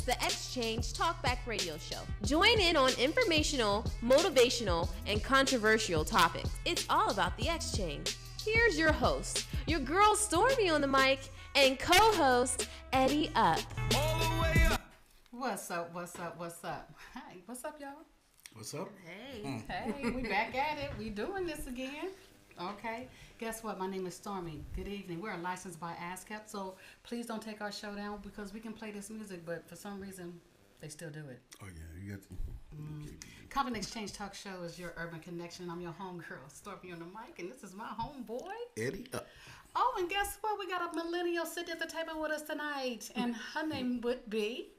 the Exchange Talkback Radio Show. Join in on informational, motivational, and controversial topics. It's all about the exchange. Here's your host, your girl Stormy on the mic, and co-host Eddie Up. All the way up. What's up? Hi, what's up, y'all? What's up? Hey. Hey, we back at it. We doing this again. Okay. Guess what? My name is Stormy. Good evening. We're licensed by ASCAP, so please don't take our show down because we can play this music, but for some reason, they still do it. Oh, yeah. You got to... Compton Exchange Talk Show is your urban connection. I'm your homegirl, Stormy on the mic, and this is my homeboy, Eddie Up. Oh, and guess what? We got a millennial sitting at the table with us tonight, and her name would be...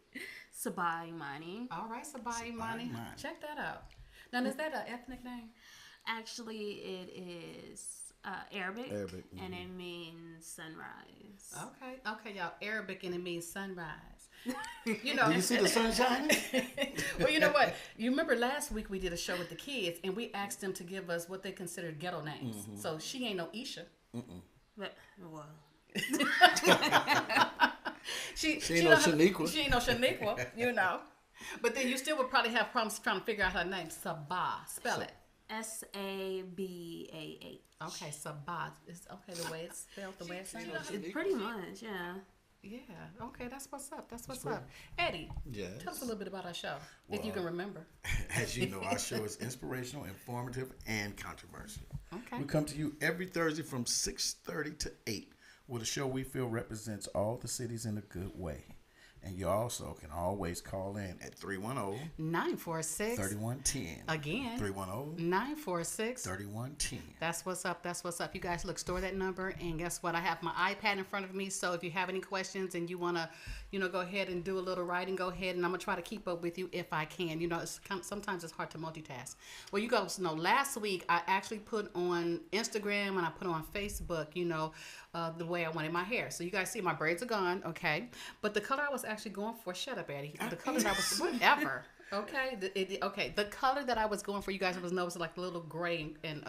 Sabai Imani. All right, Sabai Imani. Check that out. Now, is that an ethnic name? Actually, it is Arabic, and it means sunrise. Okay, y'all. Arabic, and it means sunrise. You know. Do you see the sun shining? Well, you know what? You remember last week we did a show with the kids, and we asked them to give us what they considered ghetto names. Mm-hmm. So she ain't no Isha. But, well. She ain't no Shaniqua. She ain't no Shaniqua, you know. But then you still would probably have problems trying to figure out her name. Sabah. Spell it. Sabah. Okay, Sabah. It's okay the way it's spelled, the way it sounds. Pretty much, yeah. Yeah. Okay, that's what's up. Eddie, yes. Tell us a little bit about our show, if you can remember. As you know, our show is inspirational, informative, and controversial. Okay. We come to you every Thursday from 6:30 to 8 with a show we feel represents all the cities in a good way. And you also can always call in at 310-946-3110. Again. 310-946-3110. That's what's up. You guys, look, store that number. And guess what? I have my iPad in front of me. So if you have any questions and you want to, go ahead and do a little writing, go ahead. And I'm going to try to keep up with you if I can. Sometimes it's hard to multitask. Well, you guys know, last week I actually put on Instagram and I put on Facebook, the way I wanted my hair. So you guys see my braids are gone, okay? But the color I was actually going for, shut up, Eddie. The color that I was, whatever, okay? The color that I was going for, you guys was noticing like a little gray and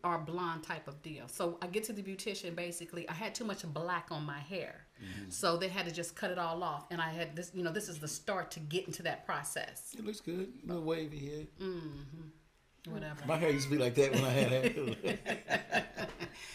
or blonde type of deal. So I get to the beautician, basically, I had too much black on my hair. Mm-hmm. So they had to just cut it all off. And I had this, this is the start to get into that process. It looks good. A little wavy here. Mm-hmm. Whatever. My hair used to be like that when I had hair.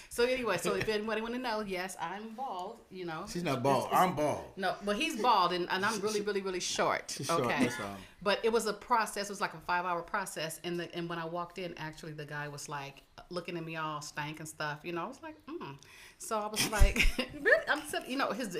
So anyway, if anybody want to know, yes, I'm bald. She's not bald. I'm bald. No, but he's bald, and I'm really, really, really short. She's short, that's all. But it was a process. It was like a 5-hour process, and when I walked in, actually, the guy was like looking at me all stank and stuff. I was like, So I was like, really?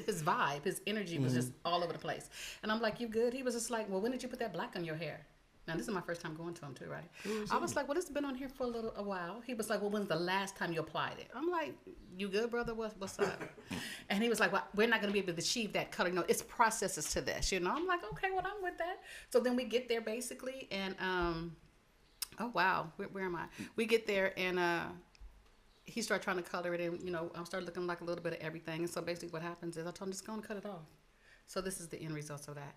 His vibe, his energy was just all over the place, and I'm like, you good? He was just like, well, when did you put that black on your hair? Now, this is my first time going to him, too, right? I was like, well, it's been on here for a while. He was like, well, when's the last time you applied it? I'm like, you good, brother? What's up? And he was like, well, we're not going to be able to achieve that color. It's processes to this, I'm like, okay, well, I'm with that. So then we get there, basically, and, oh, wow, where am I? We get there, and he started trying to color it, and, I started looking like a little bit of everything. And so basically what happens is I told him, just go and cut it off. So this is the end result of that.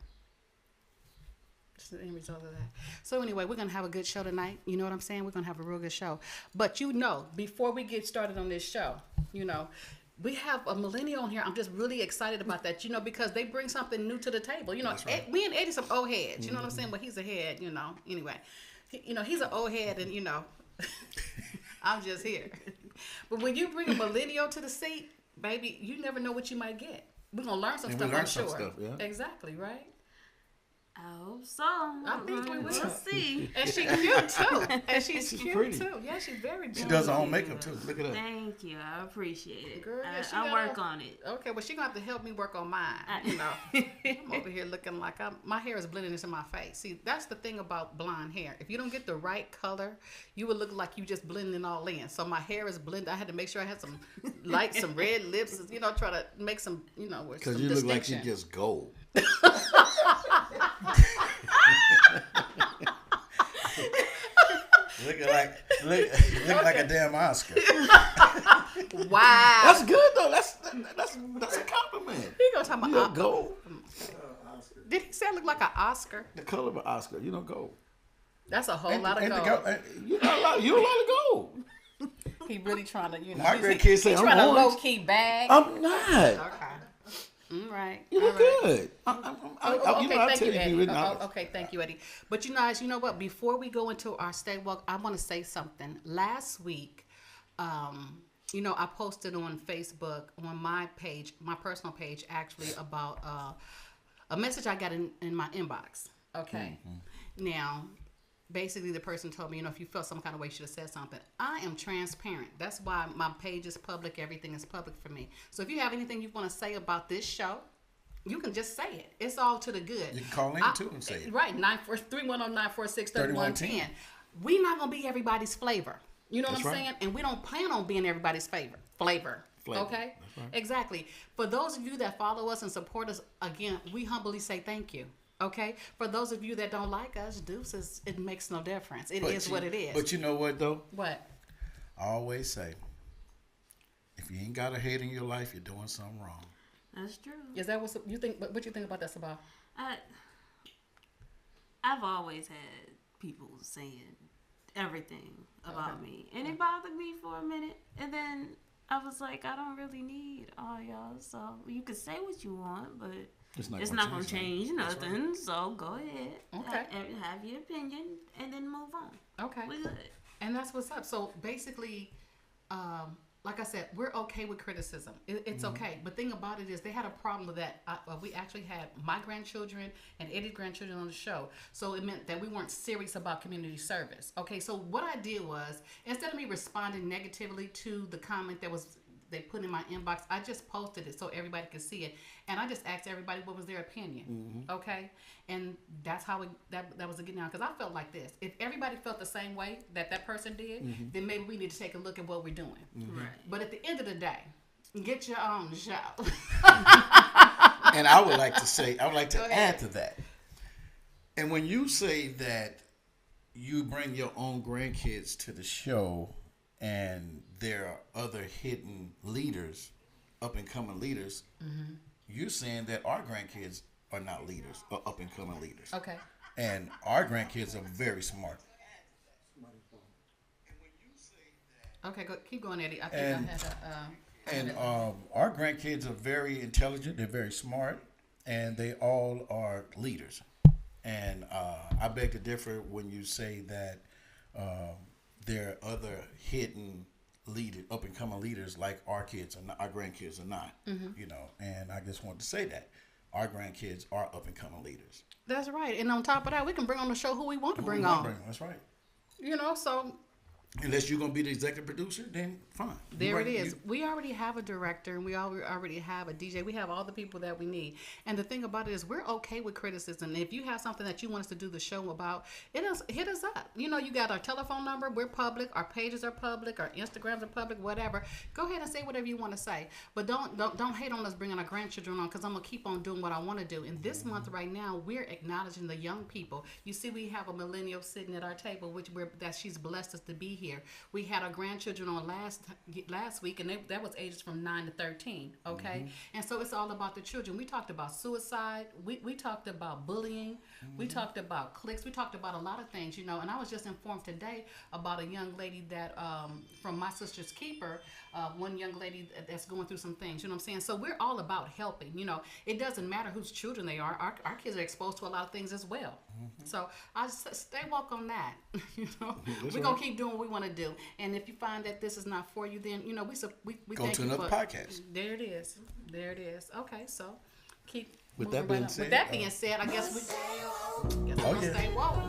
The end result of that. So anyway, we're going to have a good show tonight. You know what I'm saying? We're going to have a real good show. But before we get started on this show, we have a millennial on here. I'm just really excited about that, because they bring something new to the table. Right. Me and Eddie some old heads. You know what I'm saying? But he's a head, Anyway, he's an old head and, I'm just here. But when you bring a millennial to the seat, baby, you never know what you might get. We're going to learn some stuff, I'm sure. Stuff, yeah. Exactly, right? I hope so. I think we will see. And she's cute too. And she's cute pretty. too. Yeah, she's very beautiful. She does her own makeup too. Look at her. Thank you. I appreciate it. Girl, yeah, I'll work on it. Okay, well, she's going to have to help me work on mine. I'm over here looking like my hair is blending into my face. See, that's the thing about blonde hair. If you don't get the right color, you would look like you just blending it all in. So my hair is blended. I had to make sure I had some some red lips, try to make some, because you look like you just gold. Look like a damn Oscar. Wow, that's good though. That's a compliment. He gonna talk about gold. Did he say I look like an Oscar? The color of an Oscar, gold. That's a whole lot of gold. You a lot of gold. He really trying to, My great kids say I'm trying to low key bag. I'm not. Okay. Right. You look good. Thank you, Eddie. Okay, thank you, Eddie. But you guys, you know what? Before we go into our stay woke, I want to say something. Last week, I posted on Facebook on my page, my personal page, actually about a message I got in my inbox. Okay. Now, basically, the person told me, if you felt some kind of way, you should have said something. I am transparent. That's why my page is public. Everything is public for me. So if you have anything you want to say about this show, you can just say it. It's all to the good. You can call in too and say it. Right, 310-946-3110. We're not going to be everybody's flavor. You know what I'm saying? And we don't plan on being everybody's flavor. Okay? That's right. Exactly. For those of you that follow us and support us, again, we humbly say thank you. Okay? For those of you that don't like us, deuces, it makes no difference. It is what it is. But you know what, though? What? I always say, if you ain't got a hate in your life, you're doing something wrong. That's true. Is that what you think? What you think about that, Sabah? I've always had people saying everything about me, and it bothered me for a minute, and then I was like, I don't really need all y'all, so you can say what you want, but it's not gonna change nothing. Right. So go ahead, have your opinion, and then move on. Okay, we good. And that's what's up. So basically, like I said, we're okay with criticism. It's okay. But thing about it is they had a problem with that. We actually had my grandchildren and Eddie's grandchildren on the show. So it meant that we weren't serious about community service. Okay, so what I did was, instead of me responding negatively to the comment they put in my inbox, I just posted it so everybody could see it. And I just asked everybody what was their opinion. Okay? And that's how that was a good now. Because I felt like this. If everybody felt the same way that person did, then maybe we need to take a look at what we're doing. Right. But at the end of the day, get your own show. And I would like to add to that. And when you say that you bring your own grandkids to the show, and there are other hidden leaders, up and coming leaders, you're saying that our grandkids are not leaders, or up and coming leaders. Okay. And our grandkids are very smart. Okay, keep going, Eddie. I think I had our grandkids are very intelligent. They're very smart, and they all are leaders. And I beg to differ when you say that there are other hidden leaders, up and coming leaders, like our kids are not, our grandkids are not. And I just want to say that our grandkids are up and coming leaders. That's right. And on top of that, we can bring on the show who we want to bring on. That's right. So unless you're going to be the executive producer, then fine. There it is. We already have a director, and we already have a DJ. We have all the people that we need. And the thing about it is we're okay with criticism. And if you have something that you want us to do the show about, hit us up. You got our telephone number. We're public. Our pages are public. Our Instagrams are public, whatever. Go ahead and say whatever you want to say. But don't hate on us bringing our grandchildren on, because I'm going to keep on doing what I want to do. And this month right now, we're acknowledging the young people. You see, we have a millennial sitting at our table, that she's blessed us to be here. We had our grandchildren on last week, and that was ages from 9 to 13. Okay, and so it's all about the children. We talked about suicide. We talked about bullying. We talked about cliques. We talked about a lot of things, And I was just informed today about a young lady that from My Sister's Keeper. One young lady that's going through some things. You know what I'm saying? So we're all about helping. It doesn't matter whose children they are. Our kids are exposed to a lot of things as well. So I just stay woke on that. We're gonna keep doing what we want to do. And if you find that this is not for you, then we go thank to you another podcast. There it is. Okay, so keep. With that being said, I guess we're gonna stay woke.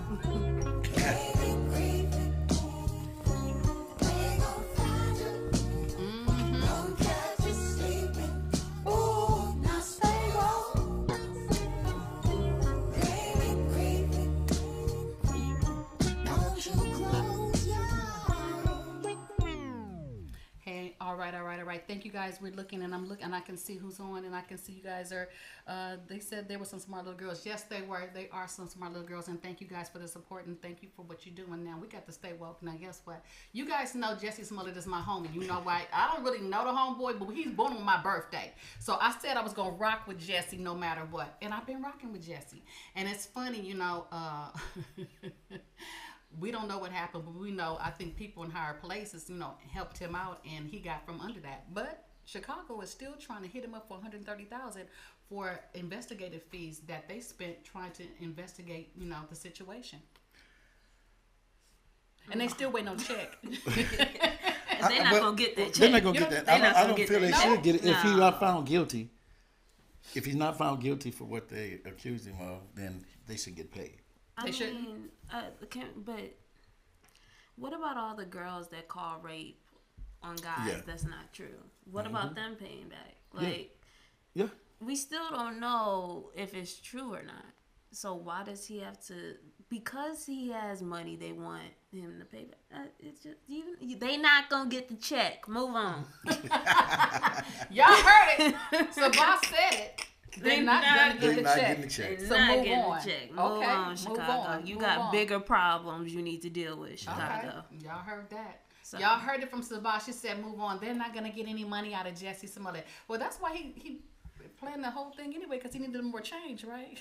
All right. Thank you guys. We're looking, and I can see who's on, and I can see you guys are. They said there were some smart little girls. Yes, they were. They are some smart little girls, and thank you guys for the support, and thank you for what you're doing. Now we got to stay woke. Now guess what? You guys know Jesse Smollett is my homie. You know why? I don't really know the homeboy, but he's born on my birthday, so I said I was gonna rock with Jesse no matter what, and I've been rocking with Jesse. And it's funny, we don't know what happened, but we know, I think people in higher places, helped him out, and he got from under that. But Chicago is still trying to hit him up for $130,000 for investigative fees that they spent trying to investigate, the situation. And they still waiting on a check. They're not gonna get that check. They're not gonna get that. I don't feel they should get it if he's not found guilty. If he's not found guilty for what they accused him of, then they should get paid. They should. But what about all the girls that call rape on guys that's not true? What about them paying back? Like, yeah, we still don't know if it's true or not. So why does he have to? Because he has money, they want him to pay back. It's just they not gonna get the check. Move on. Y'all heard it. Sabah said it. They're not getting the check. So move on. Move on, Chicago. You got bigger problems you need to deal with, Chicago. Okay. Y'all heard that. So. Y'all heard it from Sabah. She said, "Move on." They're not gonna get any money out of Jesse Smollett. Well, that's why he planned the whole thing anyway, because he needed more change, right?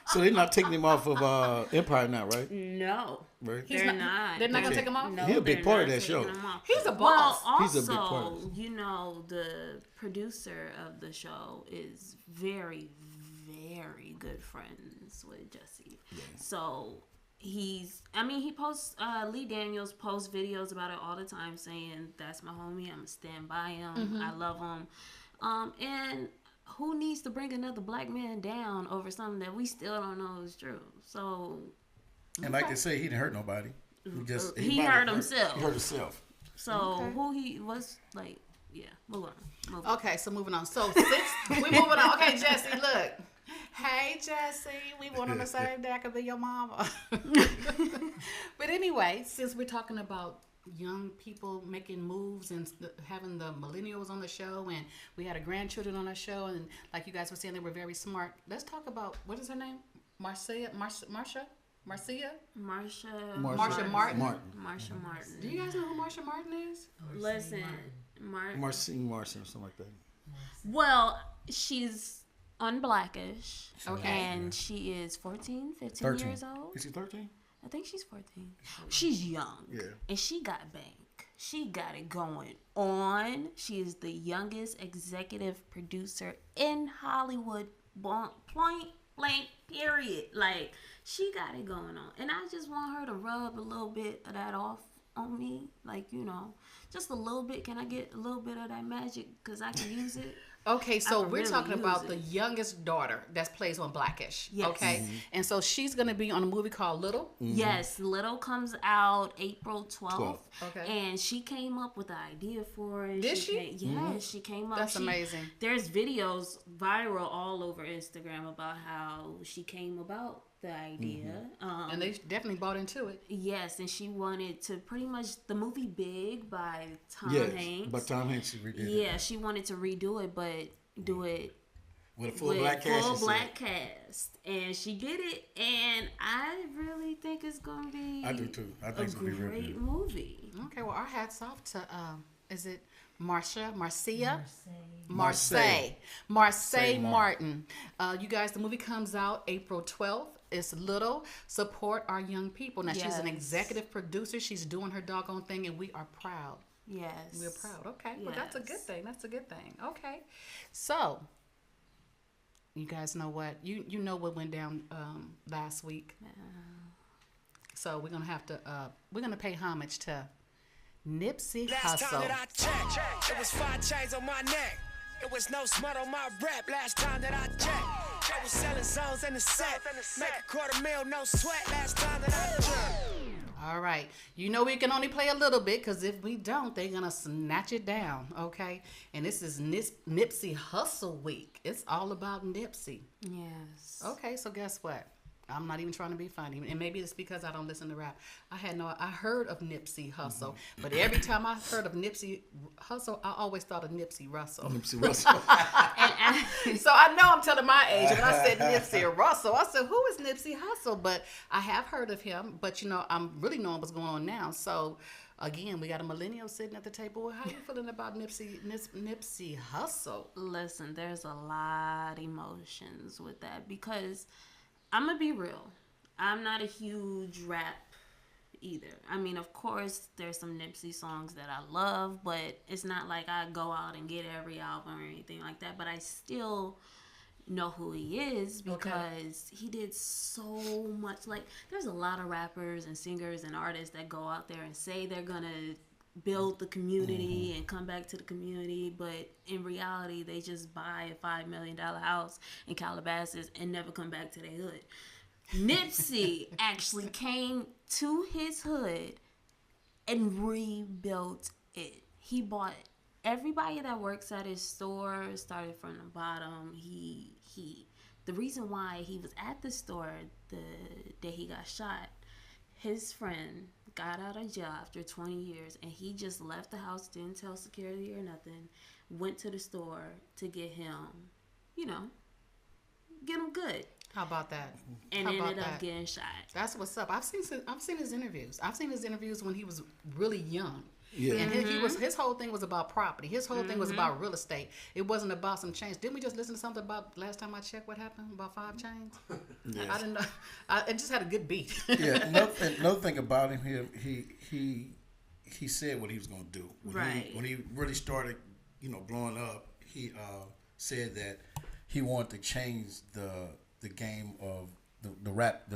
So they're not taking him off of Empire now, right? No, right? They're not gonna take him off. No, he's a big part of that show. He's a boss. Well, also, he's a big part of it. The producer of the show is very, very good friends with Jesse. Yeah. So he posts, Lee Daniels posts videos about it all the time saying, "That's my homie, I'm gonna stand by him, I love him." And who needs to bring another black man down over something that we still don't know is true? So, and like they say, he didn't hurt nobody. He hurt himself. He hurt himself. So who he was like, move on. Okay, so moving on. So since we moving on. Okay, Jesse, look. Hey, Jesse, we want on the same day I could be your mama. But anyway, since we're talking about young people making moves and having the millennials on the show, and we had a grandchildren on our show, and like you guys were saying, they were very smart. Let's talk about, what is her name? Marsha Martin. Marsha Martin. Do you guys know who Marsha Martin is? Listen, Marcine or something like that. Well, she's on Blackish. Okay. And she is 15 years old. Is she 13? I think she's 14. She's young. Yeah. And she got bank. She got it going on. She is the youngest executive producer in Hollywood. Point blank, period. Like, she got it going on. And I just want her to rub a little bit of that off on me. Like, just a little bit. Can I get a little bit of that magic? Because I can use it. Okay, so we're talking about the youngest daughter that plays on Blackish. Yes. Okay, and so she's going to be on a movie called Little. Yes, Little comes out April 12th. Okay. And she came up with the idea for it. Did she? Yes, she came up. That's amazing. There's videos viral all over Instagram about how she came about the idea. And they definitely bought into it. Yes, and she wanted to pretty much, the movie Big by Tom Hanks. But Tom Hanks redid it. Yeah, she wanted to redo it, but do it with a full black cast. And she did it, and I really think it's going to be I do too. I think it's going to be a great movie. Okay, well, our hats off to, is it Marcia Martin. You guys, the movie comes out April 12th. It's Little. Support our young people. Now, she's an executive producer. She's doing her doggone thing, and we are proud. Yes. We're proud. Okay. Yes. Well, that's a good thing. That's a good thing. Okay. So, you guys know what? You know what went down last week. So, we're going to have to, we're going to pay homage to Nipsey Last Hussle. time that I checked, it was 5 chains on my neck. It was no smut on my rep. Last time that I checked, I was selling zones in the set. Make $250,000, no sweat. Last time that I checked. All right. You know we can only play a little bit, because if we don't, they're going to snatch it down, okay? And this is Nipsey Hussle week. It's all about Nipsey. Yes. Okay, so guess what? I'm not even trying to be funny, and maybe it's because I don't listen to rap. I heard of Nipsey Hussle, but every time I heard of Nipsey Hussle, I always thought of Nipsey Russell. Nipsey Russell. So I know I'm telling my age. When I said Nipsey Russell, I said, who is Nipsey Hussle? But I have heard of him, but I'm really knowing what's going on now. So again, we got a millennial sitting at the table. How you feeling about Nipsey Hussle? Listen, there's a lot of emotions with that, because I'm going to be real. I'm not a huge rap, either. I mean, of course, there's some Nipsey songs that I love, but it's not like I go out and get every album or anything like that. But I still know who he is because he did so much. Like, there's a lot of rappers and singers and artists that go out there and say they're gonna build the community and come back to the community, but in reality they just buy a $5 million house in Calabasas and never come back to their hood. Nipsey actually came to his hood and rebuilt it. He bought everybody that works at his store, started from the bottom. The reason why he was at the store the day he got shot, his friend got out of jail after 20 years, and he just left the house, didn't tell security or nothing, went to the store to get him, get him good. How about that? And ended up getting shot. That's what's up. I've seen his interviews. I've seen his interviews when he was really young. Yeah. And his whole thing was about property. His whole thing was about real estate. It wasn't about some chains. Didn't we just listen to something about last time I checked what happened about 5 chains? Yes. I didn't know. It just had a good beat. Yeah. Another thing about him, he said what he was going to do. When he really started, blowing up, he said that he wanted to change the game of the rap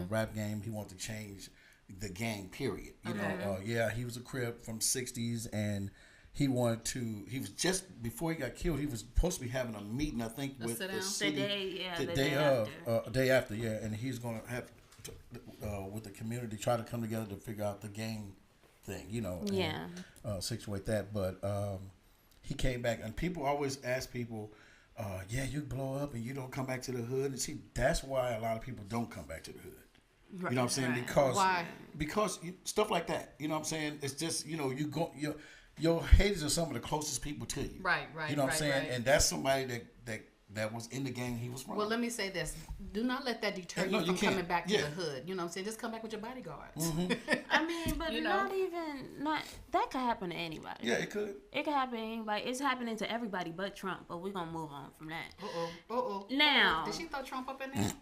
rap game. He wanted to change the gang, period. He was a Crip from 60s, and he wanted to, he was just, before he got killed, he was supposed to be having a meeting, I think, with the city. The day after, and he's going to have to, with the community, try to come together to figure out the gang thing, and situate that. But he came back, and people always ask people, you blow up and you don't come back to the hood. And see, that's why a lot of people don't come back to the hood. Right, you know what I'm saying? Right. Because stuff like that. You know what I'm saying? It's just, your haters are some of the closest people to you. Right. You know what I'm saying? Right. And that's somebody that was in the gang he was from. Well, let me say this. Do not let that deter you from coming back to the hood. You know what I'm saying? Just come back with your bodyguards. Mm-hmm. I mean, but that could happen to anybody. Yeah, it could. It could happen to anybody. It's happening to everybody but Trump, but we're going to move on from that. Now. Did she throw Trump up in there?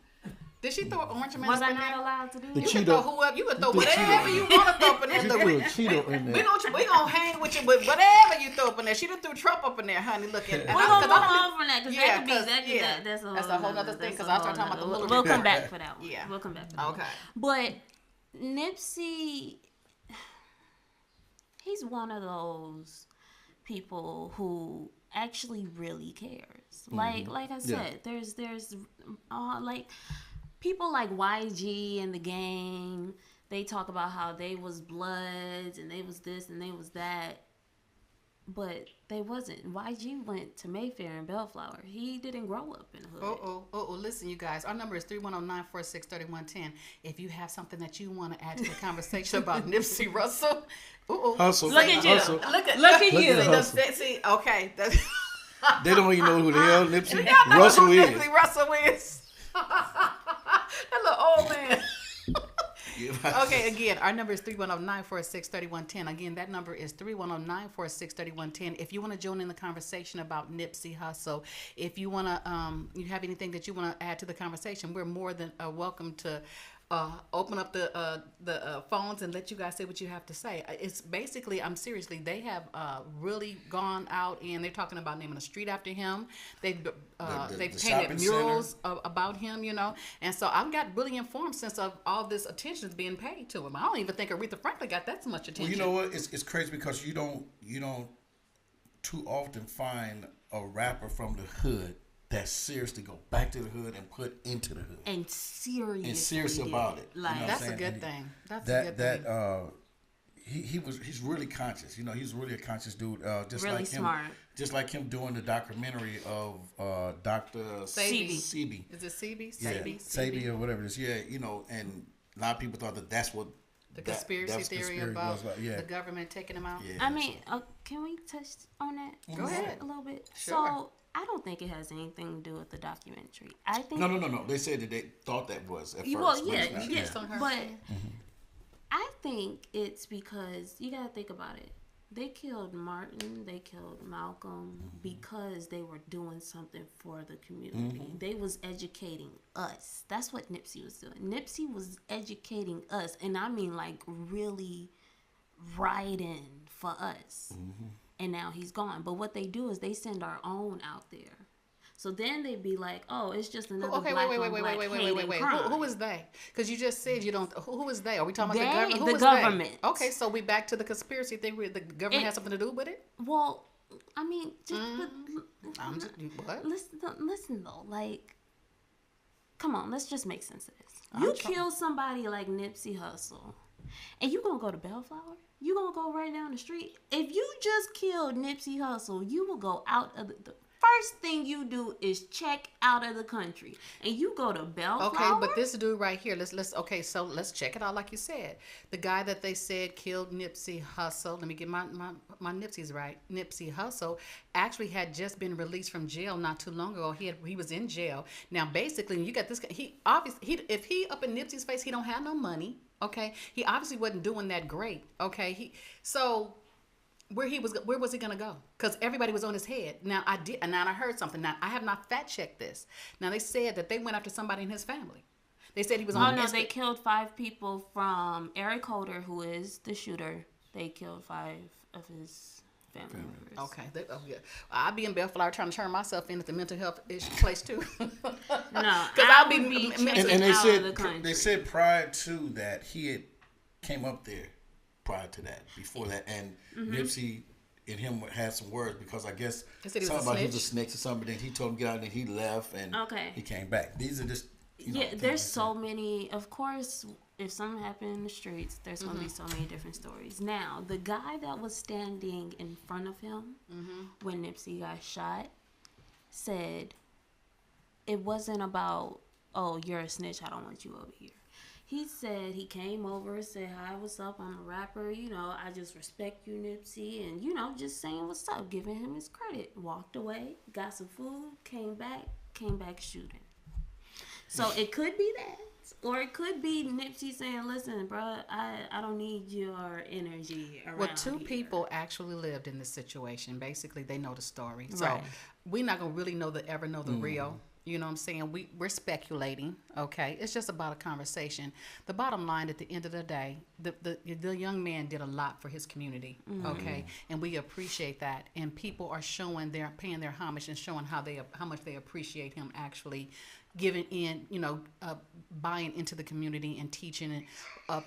Did she throw Orange Man? Was I not allowed to do that? You can throw whoever. You can throw whatever you want to throw up in there. She threw a Cheeto in there. We gonna hang with you with whatever you throw up in there. She done threw Trump up in there, honey. Look at. We're gonna move on from that because that's a whole other thing. Because I started talking about the little. We'll come back for that one. Yeah, we'll come back for that. Okay. But Nipsey, he's one of those people who actually really cares. Like I said, there's like people like YG and the gang, they talk about how they was Bloods and they was this and they was that, but they wasn't. YG went to Mayfair and Bellflower. He didn't grow up in the hood. Listen, you guys, our number is 310-946-3110. If you have something that you want to add to the conversation about Nipsey Russell, hustle. Look at you. Hustle. Look at you. See, okay. They don't even know who the hell Nipsey Russell is. Nipsey Russell is. That little old man. Okay, again, our number is 310-946-3110. Again, that number is 310-946-3110. If you want to join in the conversation about Nipsey Hussle, if you want to, you have anything that you want to add to the conversation, we're more than welcome to open up the phones and let you guys say what you have to say. It's basically, seriously, they have really gone out and they're talking about naming a street after him. They've painted murals about him, and so I've got really informed since of all this attention is being paid to him. I don't even think Aretha Franklin got that much attention. Well, you know what? It's crazy because you don't too often find a rapper from the hood that seriously go back to the hood and put into the hood and serious about it. Like, that's a good thing. That's a good thing. He's really conscious. He's really a conscious dude. Just really like him, smart. Just like him doing the documentary of Dr. Sebi. Is it Sebi? Sebi or whatever it is. Yeah, and a lot of people thought that's what the conspiracy theory about the government taking him out. Yeah, I mean, can we touch on that? Go ahead a little bit. Sure. So I don't think it has anything to do with the documentary. I think no. They said that they thought that was at first. Well, yeah. On her. But I think it's because you gotta think about it. They killed Martin, they killed Malcolm because they were doing something for the community. They was educating us. That's what Nipsey was doing. Nipsey was educating us, and I mean like really writing for us. And now he's gone. But what they do is they send our own out there. So then they'd be like, "Oh, it's just another okay, black wait. Who Who is they? Because you just said you don't. Who is they? Are we talking about They, the government? Who the is government. They? Okay, so we back to the conspiracy thing where the government has something to do with it. Well, I mean, just I'm just what? listen though, like, come on, let's just make sense of this. You kill somebody like Nipsey Hussle, and you gonna go to Bellflower? You gonna go right down the street? If you just killed Nipsey Hussle, you will go out of the first thing you do is check out of the country, and you go to Bellflower. Okay, but this dude right here, so let's check it out like you said. The guy that they said killed Nipsey Hussle. Let me get my Nipsey's right. Nipsey Hussle actually had just been released from jail not too long ago. He was in jail. Now basically, you got this. If he up in Nipsey's face, he don't have no money. Okay, he obviously wasn't doing that great. Okay, where was he gonna go? Because everybody was on his head. Now I heard something. Now I have not fact checked this. Now they said that they went after somebody in his family. They said he was on. Oh no, they killed 5 people from Eric Holder, who is the shooter. They killed 5 of his family members. Okay, I'll be in Bellflower trying to turn myself in at the mental health place too. No, because I'll be and they said prior to that he had came up there. Prior to that, before that, and Nipsey and him had some words because I guess something about he was a snitch or something. Then he told him to get out, and then he left, and he came back. These are just there's so many. Of course, if something happened in the streets, there's gonna be so many different stories. Now, the guy that was standing in front of him when Nipsey got shot said it wasn't about, oh, you're a snitch, I don't want you over here. He said he came over, said, "Hi, what's up? I'm a rapper. I just respect you, Nipsey." And, just saying what's up, giving him his credit. Walked away, got some food, came back shooting. So it could be that. Or it could be Nipsey saying, "Listen, bro, I don't need your energy around Well, two here." people actually lived in this situation. Basically, they know the story. So we're not going to really ever know the real. You know what I'm saying? We're speculating, okay? It's just about a conversation. The bottom line, at the end of the day, the young man did a lot for his community, okay? And we appreciate that. And people are paying their homage and showing how much they appreciate him actually giving in, buying into the community and teaching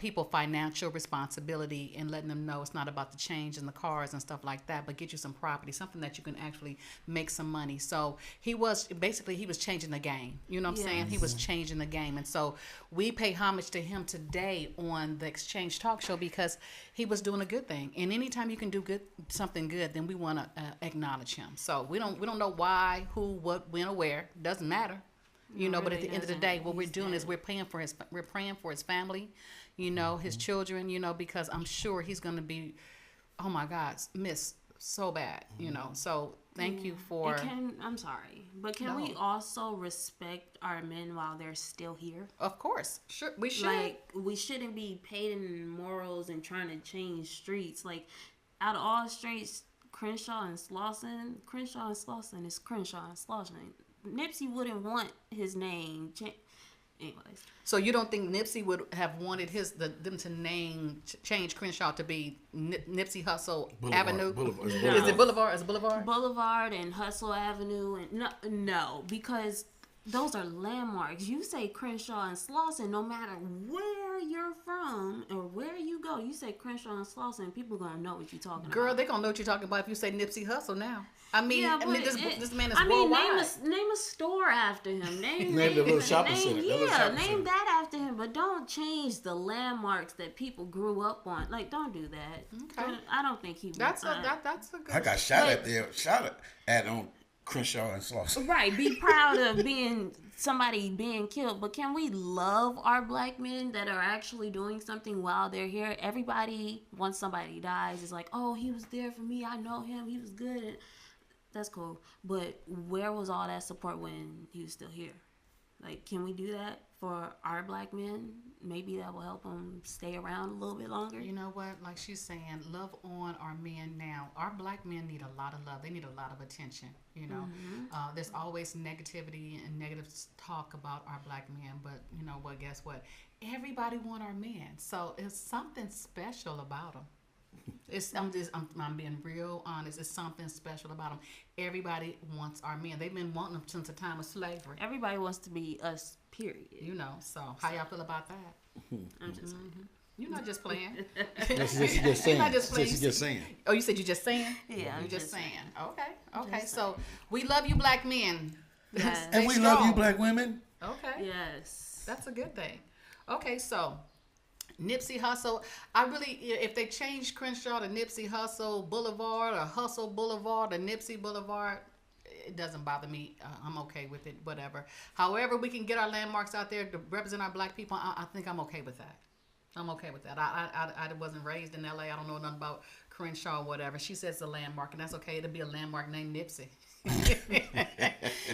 people financial responsibility and letting them know it's not about the change in the cars and stuff like that, but get you some property, something that you can actually make some money. So he was changing the game. You know what I'm saying? He was changing the game. And so we pay homage to him today on the Exchange Talk Show because he was doing a good thing. And anytime you can do something good, then we want to acknowledge him. So we don't know why, who, what, when, or where. Doesn't matter. But at the end of the day, what we're doing is we're praying for his family, his children, because I'm sure he's going to be, oh my God, missed so bad, So thank you for. I'm sorry, but can we also respect our men while they're still here? Of course, sure, we should. Like, we shouldn't be painting morals and trying to change streets. Like, out of all streets, Crenshaw and Slauson is Crenshaw and Slauson. Nipsey wouldn't want his name changed. Anyways. So you don't think Nipsey would have wanted them to change Crenshaw to be Nipsey Hussle Avenue? Boulevard. Is it Boulevard? Is it Boulevard? Boulevard and Hustle Avenue and no, because those are landmarks. You say Crenshaw and Slauson, no matter where you're from or where you go, you say Crenshaw and Slauson, people gonna know what you're talking about. Girl, they gonna know what you're talking about if you say Nipsey Hussle now. I mean, this man is worldwide. Name a store after him. Name the little shopping center. Name that after him. But don't change the landmarks that people grew up on. Like, don't do that. Okay. I don't think he. That's a good. I got shot at on Crenshaw and Slauson. Right. Be proud of somebody being killed. But can we love our black men that are actually doing something while they're here? Everybody, once somebody dies, is like, oh, he was there for me. I know him. He was good. That's cool. But where was all that support when he was still here? Like, can we do that for our black men? Maybe that will help them stay around a little bit longer. You know what? Like she's saying, love on our men now. Our black men need a lot of love. They need a lot of attention. You know, there's always negativity and negative talk about our black men. But you know what? Guess what? Everybody want our men. So it's something special about them. I'm being real honest. It's something special about them. Everybody wants our men. They've been wanting them since the time of slavery. Everybody wants to be us, period. You know, so how y'all feel about that? I'm just saying. You're not just playing. She's just saying. You're not just playing. She's just saying. Oh, you said you're just saying? Yeah, You're just saying. Okay. Just So we love you, black men. Yes. And we love you, black women. Okay. Yes. That's a good thing. Okay, so Nipsey Hussle. I really, if they change Crenshaw to Nipsey Hussle Boulevard or Hustle Boulevard or Nipsey Boulevard, it doesn't bother me. I'm okay with it, whatever. However, we can get our landmarks out there to represent our black people. I think I'm okay with that. I'm okay with that. I wasn't raised in LA. I don't know nothing about Crenshaw or whatever. She says it's a landmark, and that's okay. It'll be a landmark named Nipsey.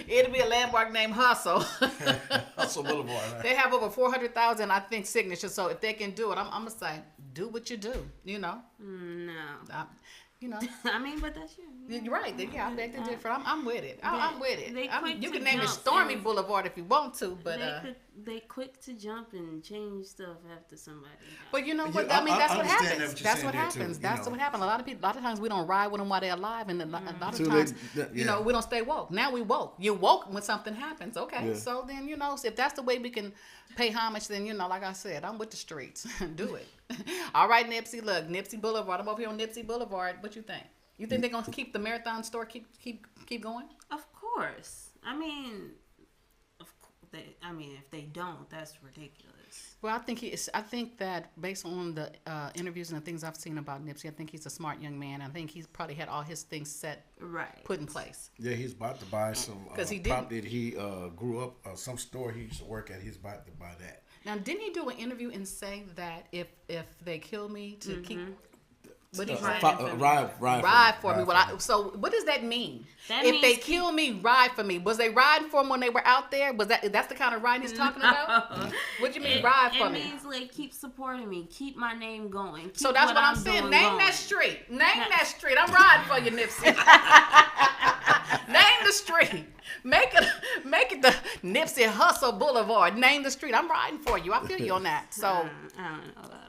It'll be a landmark named Hustle. Hustle Boulevard. Right? They have over 400,000, I think, signatures. So if they can do it, I'm gonna say, do what you do. You know. No. You know. I mean, but that's you. You're right. Yeah, I beg to differ. I'm with it. I'm with it. You can name it jump. Stormy Boulevard if you want to, but they quick to jump and change stuff after somebody. But you know what? I I mean, that's I what understand happens. what you're That's saying what there, happens. too, That's you what know. happens. A lot of times we don't ride with them while they're alive, and a lot of Too times, late. you know, we don't stay woke. Now we woke. You're woke when something happens. Okay, Yeah. so then you know, if that's the way we can pay homage, then you know, like I said, I'm with the streets. Do it. All right, Nipsey. Look, Nipsey Boulevard. I'm over here on Nipsey Boulevard. What you think? You think they're gonna keep the marathon store keep going? Of course. I mean, if they don't, that's ridiculous. Well, I think that based on the interviews and the things I've seen about Nipsey, I think he's a smart young man. I think he's probably had all his things put in place. Yeah, he's about to buy some 'Cause he property that he grew up, some store he used to work at. He's about to buy that. Now, didn't he do an interview and say that if they kill me to keep... What did he say? Ride for me. So what does that mean? That if means they kill me, ride for me. Was they riding for him when they were out there? That's the kind of riding he's talking about? What do you mean ride for me? It means like keep supporting me, keep my name going. So that's what I'm saying. Name that street. Name that street. I'm riding for you, Nipsey. Name the street. Make it the Nipsey Hustle Boulevard. Name the street. I'm riding for you. I feel you on that. So I don't know about it.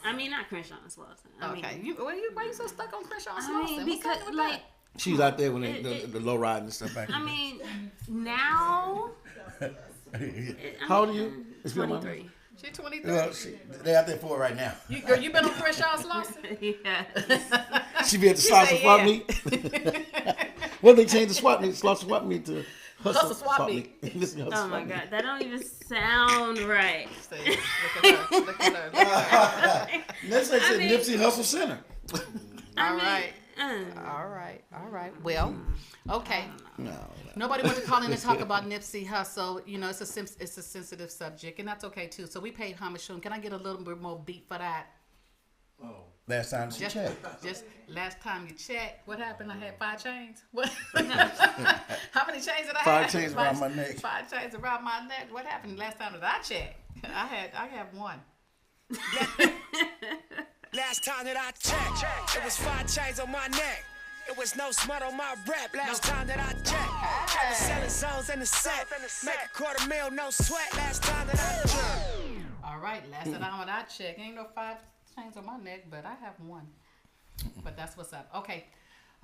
I mean, not Crenshaw and Slauson. Okay. Why you so stuck on Crenshaw and Slauson? I mean, because like she's out there when the low ride and stuff back. I mean, now. How old are you? 23. She's 23. Well, they out there for it right now. Girl, you been on Crenshaw and Slauson? Yeah. She be at the Slauson swap meet. Well, they changed the swap meet. Slauson swap meet to Hustle swap meet. Oh my God, that don't even sound right. Look at her. Next thing said Nipsey Hustle Center. All right. Well, okay. No. Nobody wants to call in and talk about Nipsey Hussle. You know, it's a sensitive subject, and that's okay too. So we paid homage to him. Can I get a little bit more beat for that? Oh. Last time she checked. Just last time you checked. What happened? I had 5 chains. What? How many chains did I have? 5 chains around my neck. 5 chains around my neck. What happened last time that I checked? I have 1. Last time that I checked, it was 5 chains on my neck. It was no smut on my rep. Last time that I checked, I was selling zones in the set. Make a $250,000, no sweat. Last time that I checked. All right, last time that I checked, ain't no 5 chains on my neck, but I have 1. But that's what's up. Okay.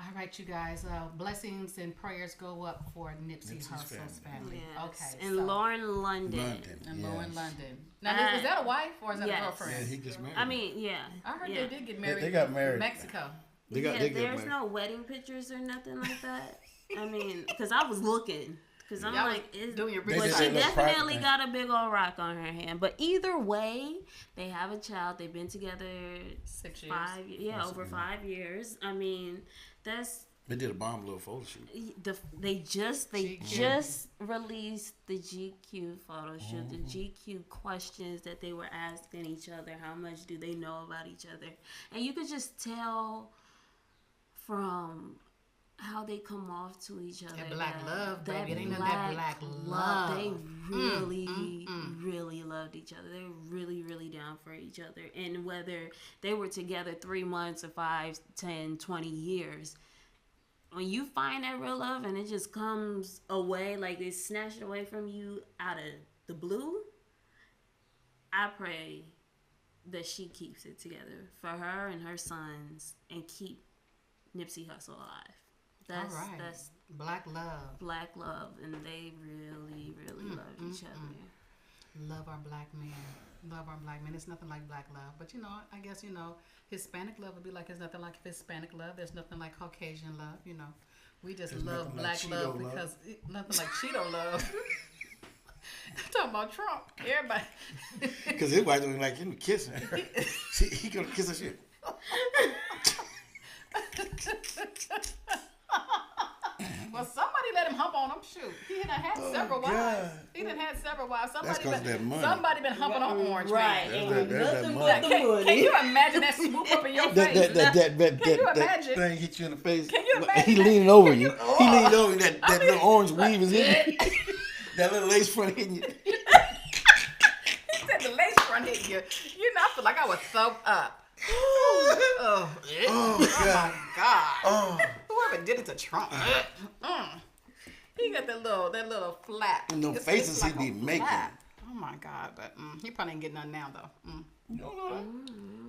All right, you guys. Blessings and prayers go up for Nipsey Hussle's family. Yes. Okay. And Lauren London. And Lauren London. Now, is that a wife or is that a girlfriend? Yeah, he gets married. I mean, yeah. I heard they did get married. They got married in Mexico. They got there's married. no wedding pictures or nothing like that. I mean, because I was looking. Because I'm like, doing your but research. she definitely got a big old rock on her hand. But either way, they have a child. They've been together 6 years. Over 5 years. I mean, that's. They did a bomb little photo shoot. They just released the GQ photo shoot, the GQ questions that they were asking each other. How much do they know about each other? And you could just tell from how they come off to each other. That black love, that baby. It ain't nothing that black love. They really loved each other. They were really, really down for each other. And whether they were together 3 months or 5, 10, 20 years, when you find that real love and it just comes away, like it's snatched away from you out of the blue, I pray that she keeps it together for her and her sons and keep Nipsey Hussle alive. That's black love. Black love, and they really, really loved each other. Love our black men. Love our black men. It's nothing like black love. But, I guess, Hispanic love would be like, there's nothing like Hispanic love. There's nothing like Caucasian love, We just love black love because nothing like Cheeto love. I'm talking about Trump. Everybody. Because everybody doing like him kissing her. He gonna kiss her shit. Well, somebody let him hump on him. Shoot, he done had several wives. He done had several wives. Somebody been humping on Orange right. Man. Nothing but the money. Can you imagine that swoop up in your face? Can you imagine? That thing hit you in the face. Can you imagine? He leaning over you. He leaning over you. That little orange weave is hitting you. That little lace front hitting you. He said the lace front hitting you. I feel like I was thumb up. Oh my God. Whoever did it to Trump. He got that little flap. And the faces he be making. Oh my God, but he probably ain't getting nothing now though.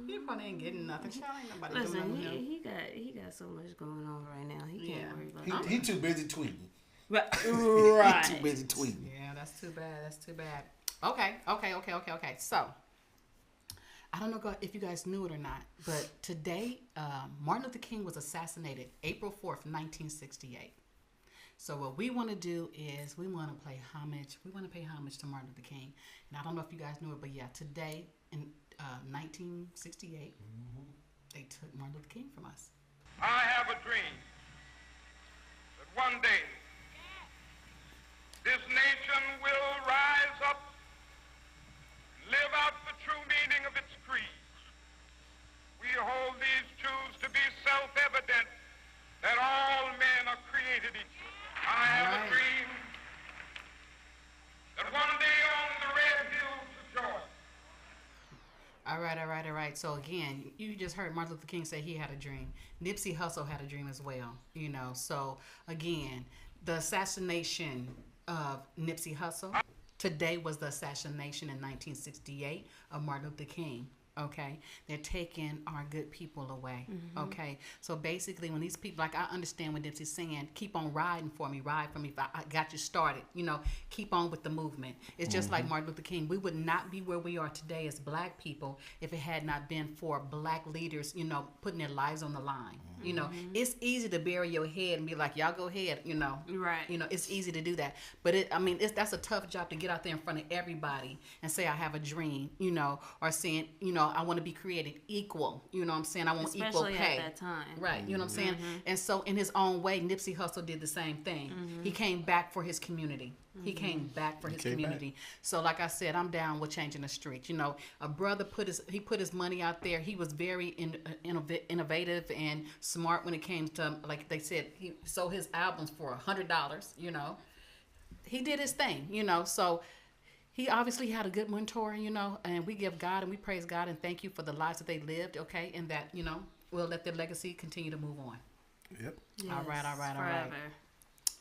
He probably ain't getting nothing. Ain't nobody doing nothing. He got so much going on right now. He can't worry about it. He too busy tweeting. Right. He too busy tweeting. Yeah, that's too bad. Okay. So, I don't know if you guys knew it or not, but today, Martin Luther King was assassinated April 4th, 1968. So what we want to do is we want to pay homage. We want to pay homage to Martin Luther King. And I don't know if you guys knew it, but yeah, today in 1968, they took Martin Luther King from us. I have a dream that one day this nation will rise up, live out the true meaning of its creed. We hold these truths to be self-evident that all men are created equal. I have a dream that one day on the red hills of Georgia. All right. So again, you just heard Martin Luther King say he had a dream. Nipsey Hussle had a dream as well. So again, the assassination of Nipsey Hussle. Today was the assassination in 1968 of Martin Luther King. Okay, they're taking our good people away. Okay, so basically, when these people, like I understand when Nipsey's saying, "Keep on riding for me, ride for me." If I got you started, keep on with the movement. It's just like Martin Luther King. We would not be where we are today as Black people if it had not been for Black leaders, putting their lives on the line. It's easy to bury your head and be like, "Y'all go ahead," Right. It's easy to do that, but that's a tough job to get out there in front of everybody and say, "I have a dream," or saying, I want to be created equal. You know what I'm saying? I want Especially equal pay. At that time. Right. You know what I'm saying? And so in his own way, Nipsey Hussle did the same thing. He came back for his community. He came back for his community. So like I said, I'm down with changing the street. A brother put his money out there. He was very innovative and smart when it came to, like they said, he sold his albums for $100. He did his thing. So he obviously had a good mentor, and we give God and we praise God and thank you for the lives that they lived, okay, and that, we'll let their legacy continue to move on. Yep. Yes, All right. forever.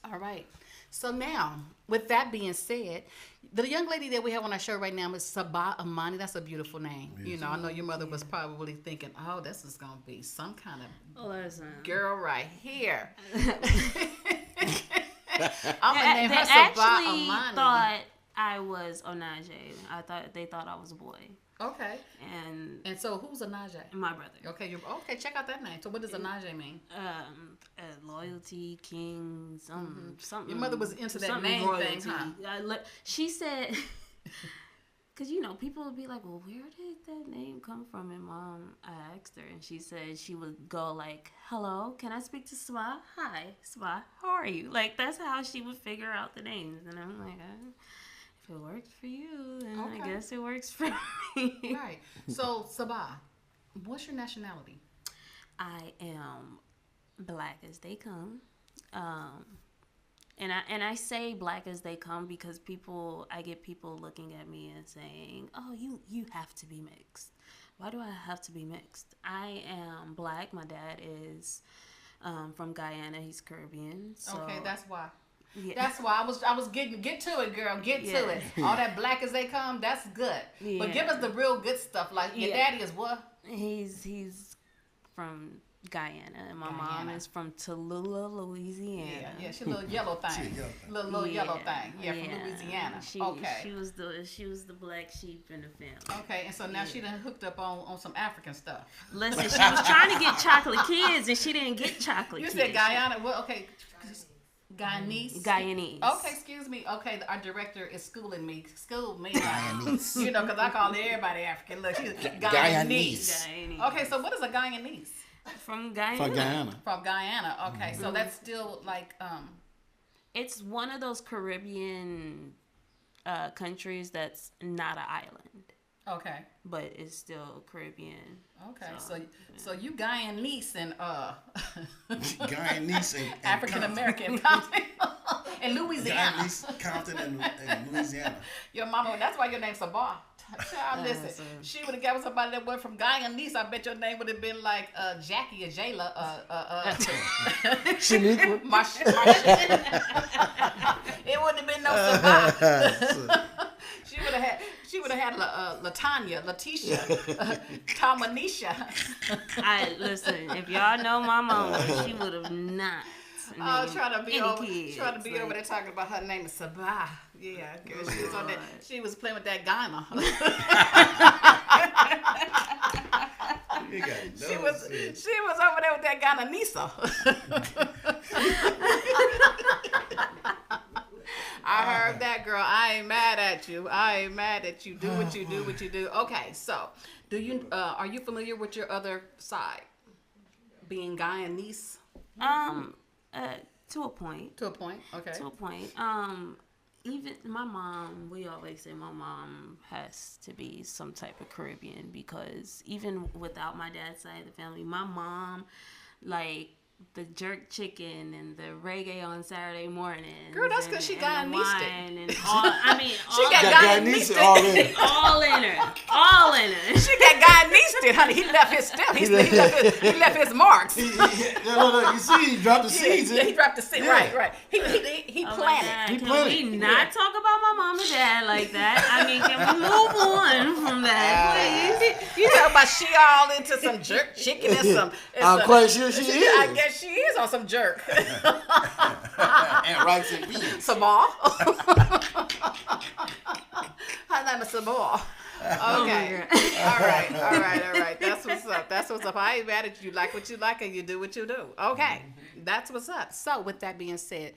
All right. So now, with that being said, the young lady that we have on our show right now is Sabah Amani. That's a beautiful name. Yes. I know your mother was probably thinking, oh, this is going to be some kind of Listen. girl right here. I'm going to name her Sabah Amani. Thought I was Onaje. They thought I was a boy. Okay. And so who's Onaje? my brother. Okay, check out that name. So what does Onaje mean? Loyalty, king, something. Your mother was into that name royalty. thing, huh? She said, because people would be like, well, where did that name come from? And Mom, I asked her, and she said she would go like, hello, can I speak to Swa? Hi, Swa, how are you? Like, that's how she would figure out the names. And I'm like, if it works for you, then I guess it works for me. Right. So, Sabah, what's your nationality? I am Black as they come. And I say black as they come because I get people looking at me and saying, "Oh, you have to be mixed." Why do I have to be mixed? I am black. My dad is from Guyana. He's Caribbean. So, okay, that's why. Yeah. That's why I was get to it, girl. Get to it. All that black as they come, that's good. Yeah. But give us the real good stuff. Like your daddy is what? He's from Guyana, and my mom is from Tallulah, Louisiana. Yeah, she's a little yellow thing. Little yellow thing. Yeah, from Louisiana. She was the black sheep in the family. Okay, and so now she done hooked up on some African stuff. Listen, she was trying to get chocolate kids, and she didn't get chocolate kids. You said Guyana. Well, okay. Guyanese. Guyanese. Okay, excuse me. Okay, our director is schooling me. School me. Guyanese. You know, because I call everybody African. Look, she's Guyanese. Okay, so what is a Guyanese? From Guyana. From Guyana. Okay, so that's still like it's one of those Caribbean countries that's not an island. Okay. But it's still Caribbean. Okay, so you Guyanese and Guyanese and African American Compton in Louisiana. Guyanese Compton in Louisiana. Your mama, that's why your name's Sabah. Child, listen, she would have got with somebody that went from Guyanese. I bet your name would have been like Jackie or Jayla. Shaniqua. It wouldn't have been no Sabah. She would have had Latanya, Letitia, Tamanisha. Listen, if y'all know my mama, she would have not. Trying to be over there talking about her name is Sabah. Yeah, girl, she was on that. She was playing with that Ghana. She was over there with that Ghana Nisa. I heard that, girl. I ain't mad at you. Do what you do. Okay, so do you are you familiar with your other side, being Guyanese? To a point. Okay. To a point. Even my mom, we always say my mom has to be some type of Caribbean because even without my dad's side of the family, my mom, like the jerk chicken and the reggae on Saturday morning. Girl, that's because she got Guyanese. And all, I mean, she got Guyanese all in her. She got Guyanese, honey. He left his stem. He left his marks. You see, he dropped the seeds. Yeah, he dropped the seeds. Right. He planted. Can we not talk about my mom and dad like that? I mean, can we move on from that, please? You talking about she all into some jerk chicken and some. I'm quite sure she is. I guess she is on some jerk. And rice and beans. Sabah. Her name is Sabah. Okay. All right. That's what's up. I ain't mad at you. Like what you like and you do what you do. Okay. That's what's up. So with that being said,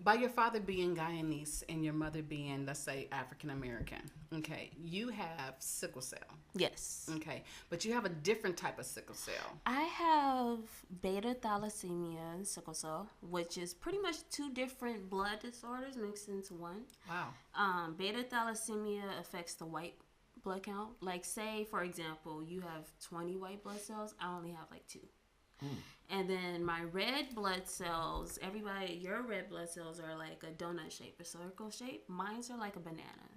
by your father being Guyanese and your mother being, let's say, African American, okay, you have sickle cell. Yes. Okay, but you have a different type of sickle cell. I have beta thalassemia and sickle cell, which is pretty much two different blood disorders mixed into one. Wow. Beta thalassemia affects the white blood count. Like, say, for example, you have 20 white blood cells. I only have like 2. And then my red blood cells, your red blood cells are like a donut shape, a circle shape. Mine's are like a banana.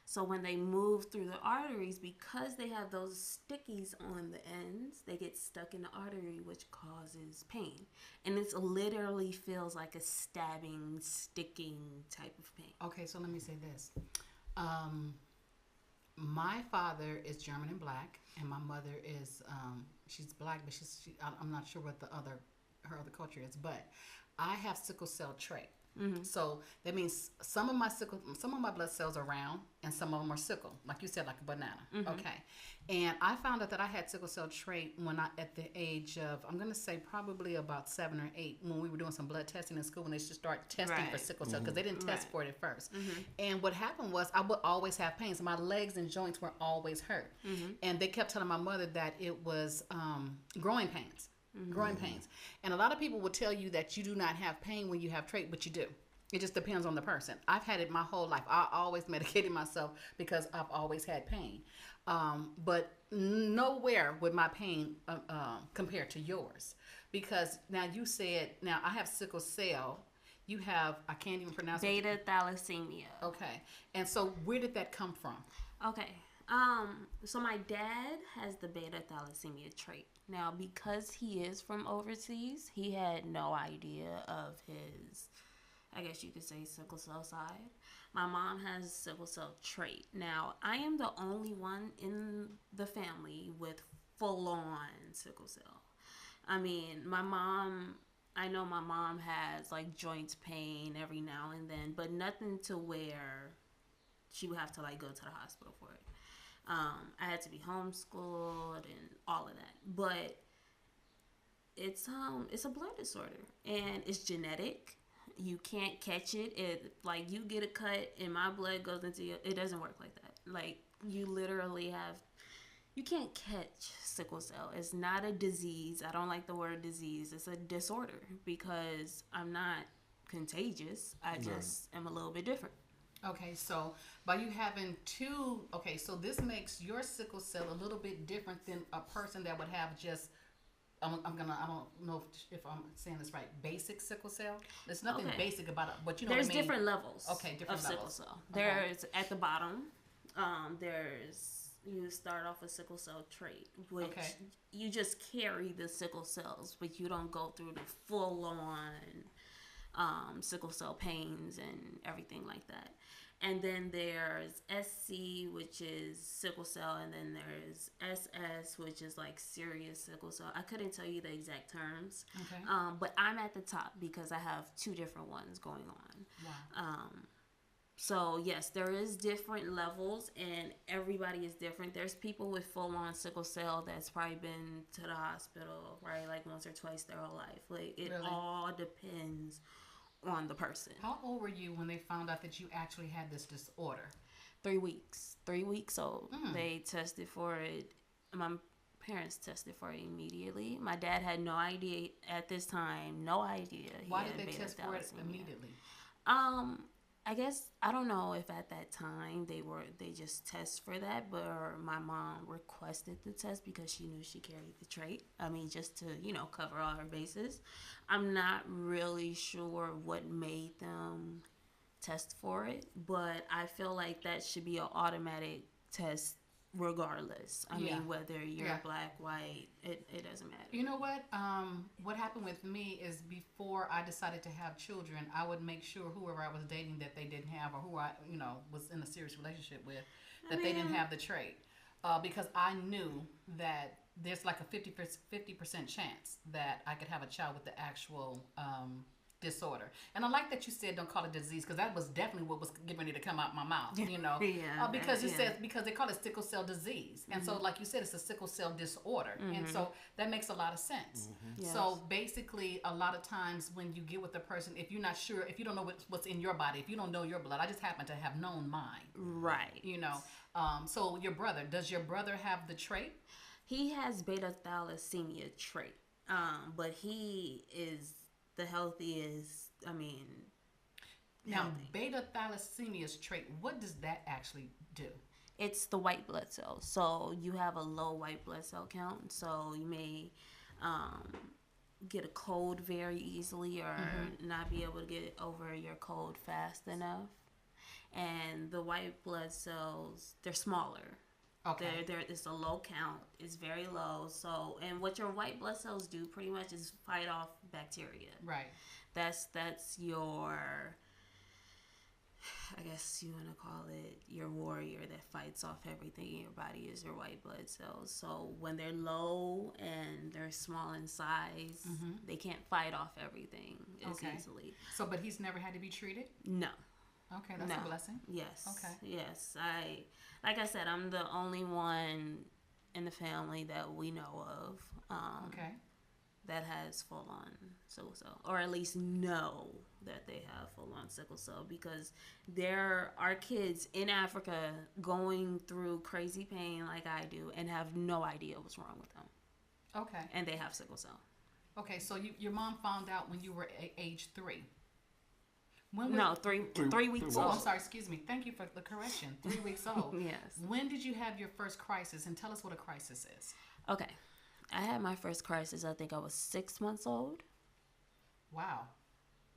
So when they move through the arteries, because they have those stickies on the ends, they get stuck in the artery, which causes pain. And it literally feels like a stabbing, sticking type of pain. Okay, so let me say this. My father is German and black, and my mother is she's black, but I'm not sure what her other culture is. But I have sickle cell trait. Mm-hmm. So that means some of my blood cells are round and some of them are sickle, like you said, like a banana. Mm-hmm. Okay. And I found out that I had sickle cell trait at the age of, I'm going to say probably about 7 or 8, when we were doing some blood testing in school, and they should start testing for sickle cell because they didn't test for it at first. Mm-hmm. And what happened was I would always have pain. So my legs and joints were always hurt. Mm-hmm. And they kept telling my mother that it was growing pains. Mm-hmm. Growing pains. And a lot of people will tell you that you do not have pain when you have trait, but you do. It just depends on the person. I've had it my whole life. I always medicated myself because I've always had pain. But nowhere would my pain compare to yours. Because now you said, now I have sickle cell. You have, I can't even pronounce it. Beta thalassemia. Okay. And so where did that come from? Okay. So my dad has the beta thalassemia trait. Now, because he is from overseas, he had no idea of his, I guess you could say, sickle cell side. My mom has sickle cell trait. Now, I am the only one in the family with full-on sickle cell. I mean, I know my mom has like joint pain every now and then, but nothing to where she would have to like go to the hospital for it. I had to be homeschooled and all of that, but it's a blood disorder and it's genetic. You can't catch it. It like you get a cut and my blood goes into you. It doesn't work like that. Like you literally you can't catch sickle cell. It's not a disease. I don't like the word disease. It's a disorder because I'm not contagious. I just am a little bit different. Okay, so by you having two, okay, so this makes your sickle cell a little bit different than a person that would have just, I don't know if I'm saying this right, basic sickle cell. There's nothing basic about it, but you know there's what I mean? different levels. Okay, different of levels. sickle cell. Okay. There's at the bottom. You start off with sickle cell trait, which you just carry the sickle cells, but you don't go through the full on sickle cell pains and everything like that. And then there's SC, which is sickle cell, and then there's SS, which is like serious sickle cell. I couldn't tell you the exact terms, but I'm at the top because I have two different ones going on. Wow. So yes, there is different levels, and everybody is different. There's people with full-on sickle cell that's probably been to the hospital, right, like once or twice their whole life. Like it all depends on the person. How old were you when they found out that you actually had this disorder? 3 weeks. 3 weeks old. They tested for it. My parents tested for it immediately. My dad had no idea at this time. No idea. Why did they test for it immediately? I guess I don't know if at that time they just test for that, but my mom requested the test because she knew she carried the trait. I mean, just to cover all her bases. I'm not really sure what made them test for it, but I feel like that should be an automatic test regardless. I mean, whether you're black, white, it doesn't matter. You know what? What happened with me is before I decided to have children, I would make sure whoever I was dating that they didn't have, or who I was in a serious relationship with, that they didn't have the trait, because I knew that there's like a 50% chance that I could have a child with the actual disorder. And I like that you said don't call it disease, because that was definitely what was getting ready to come out my mouth, because you said, because they call it sickle cell disease, and so like you said, it's a sickle cell disorder, and so that makes a lot of sense. Yes. So basically, a lot of times when you get with a person, if you're not sure, if you don't know what's in your body, if you don't know your blood, I just happen to have known mine, right? So your brother, does your brother have the trait? He has beta thalassemia trait, but he is the healthiest. I mean, now beta thalassemia's trait, what does that actually do? It's the white blood cells. So you have a low white blood cell count, so you may get a cold very easily, or not be able to get over your cold fast enough. And the white blood cells, they're smaller. Okay. It's a low count. It's very low. So, and what your white blood cells do pretty much is fight off bacteria. Right. That's your, I guess you want to call it your warrior that fights off everything in your body is your white blood cells. So when they're low and they're small in size, they can't fight off everything as easily. So, but he's never had to be treated? No. Okay, that's a blessing. Yes. Okay. Yes. Like I said, I'm the only one in the family that we know of that has full-on sickle cell, or at least know that they have full-on sickle cell, because there are kids in Africa going through crazy pain like I do and have no idea what's wrong with them. Okay. And they have sickle cell. Okay, so your mom found out when you were age 3. No, 3 weeks Oh, old. I'm sorry. Excuse me. Thank you for the correction. 3 weeks old. Yes. When did you have your first crisis? And tell us what a crisis is. Okay. I had my first crisis, I think I was 6 months old. Wow.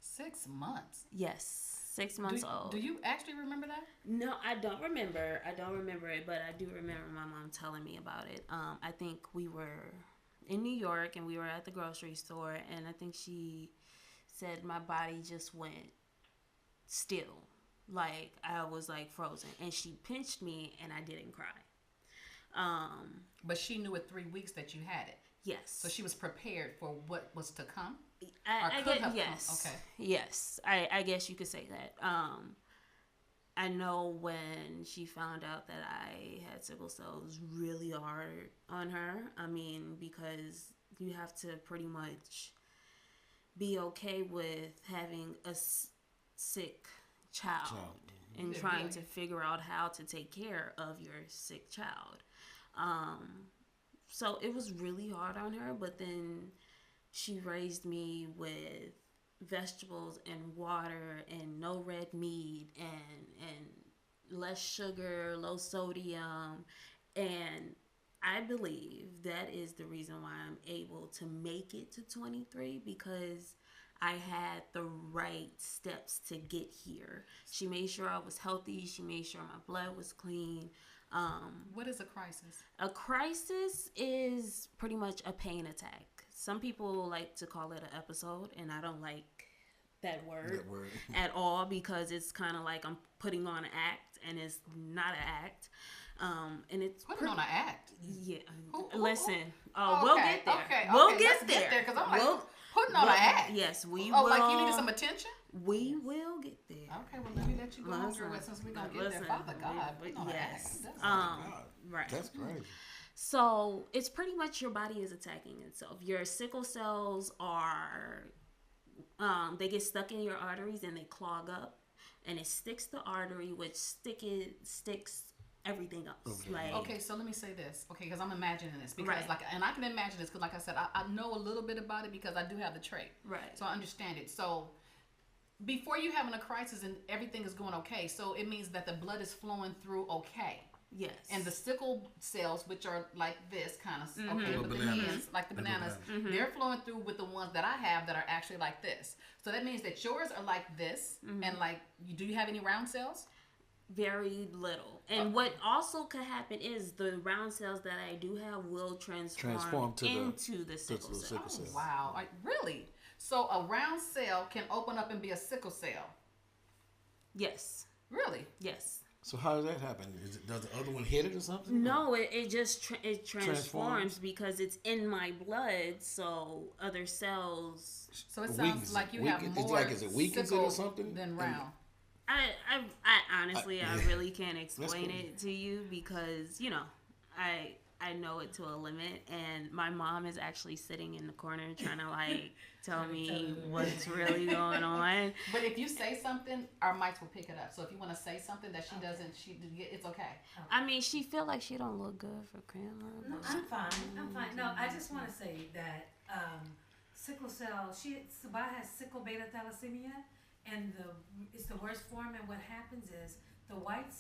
6 months. Yes. 6 months old. Do you actually remember that? No, I don't remember. I don't remember it, but I do remember my mom telling me about it. I think we were in New York and we were at the grocery store, and I think she said my body just went still. Like, I was like frozen, and she pinched me and I didn't cry. But she knew at 3 weeks that you had it. Yes. So she was prepared for what was to come? I could get, have yes. come. Okay. Yes. I guess you could say that. I know when she found out that I had sickle cell, it was really hard on her. I mean, because you have to pretty much be okay with having a sick child and trying to figure out how to take care of your sick child. So it was really hard on her, but then she raised me with vegetables and water and no red meat and less sugar, low sodium, and I believe that is the reason why I'm able to make it to 23, because I had the right steps to get here. She made sure I was healthy. She made sure my blood was clean. What is a crisis? A crisis is pretty much a pain attack. Some people like to call it an episode, and I don't like that word at all, because it's kind of like I'm putting on an act, and it's not an act. And it's Putting on an act? Yeah. Who? Listen. Oh, we'll okay, get there. Okay, we'll let's get there. Because I'm like, putting on an act? Yes, we will. will. Like you needed some attention? We will get there. Okay, well, let me let you go on through it since we're going to get there. Father God, putting on an act. Right. That's crazy. So it's pretty much your body is attacking itself. Your sickle cells are, they get stuck in your arteries and they clog up, and it sticks the artery, which sticks everything else. Like, okay, so let me say this. Okay, because I'm imagining this because and I can imagine this because like I said, I know a little bit about it because I do have the trait. Right. So I understand it. So before you having a crisis and everything is going okay, so it means that the blood is flowing through okay. Yes. And the sickle cells, which are like this kind of, Mm-hmm. okay, with bananas. the ends, like the bananas, they're flowing through with the ones that I have that are actually like this. So that means that yours are like this, and like, do you have any round cells? Very little. And what also could happen is the round cells that I do have will transform into the sickle cell. Oh, wow. Like, really? So a round cell can open up and be a sickle cell? Yes. Really? Yes. So how does that happen? Does the other one hit it or something? No, it just transforms because it's in my blood. So other cells. So it sounds like you have more is it weakens it or something than round. I honestly I really can't explain it to you because I know it to a limit, and my mom is actually sitting in the corner trying to like tell me what's really going on. But if you say something, our mics will pick it up. So if you want to say something that she doesn't, it's okay. I mean, she feel like she don't look good for camera. No, I'm fine. No, I just want to say that sickle cell. Sabah has sickle beta thalassemia, and it's the worst form. And what happens is the white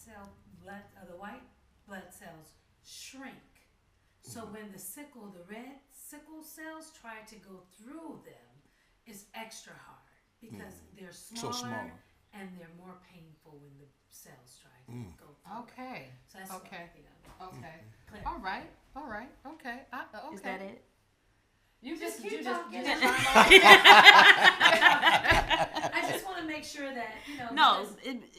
blood cells shrink. So when the red sickle cells try to go through them, it's extra hard because they're smaller and they're more painful when the cells try to go through. Okay. So that's okay. Okay. Clear. All right. Okay. Okay. Is that it? You just keep I just want to make sure that No,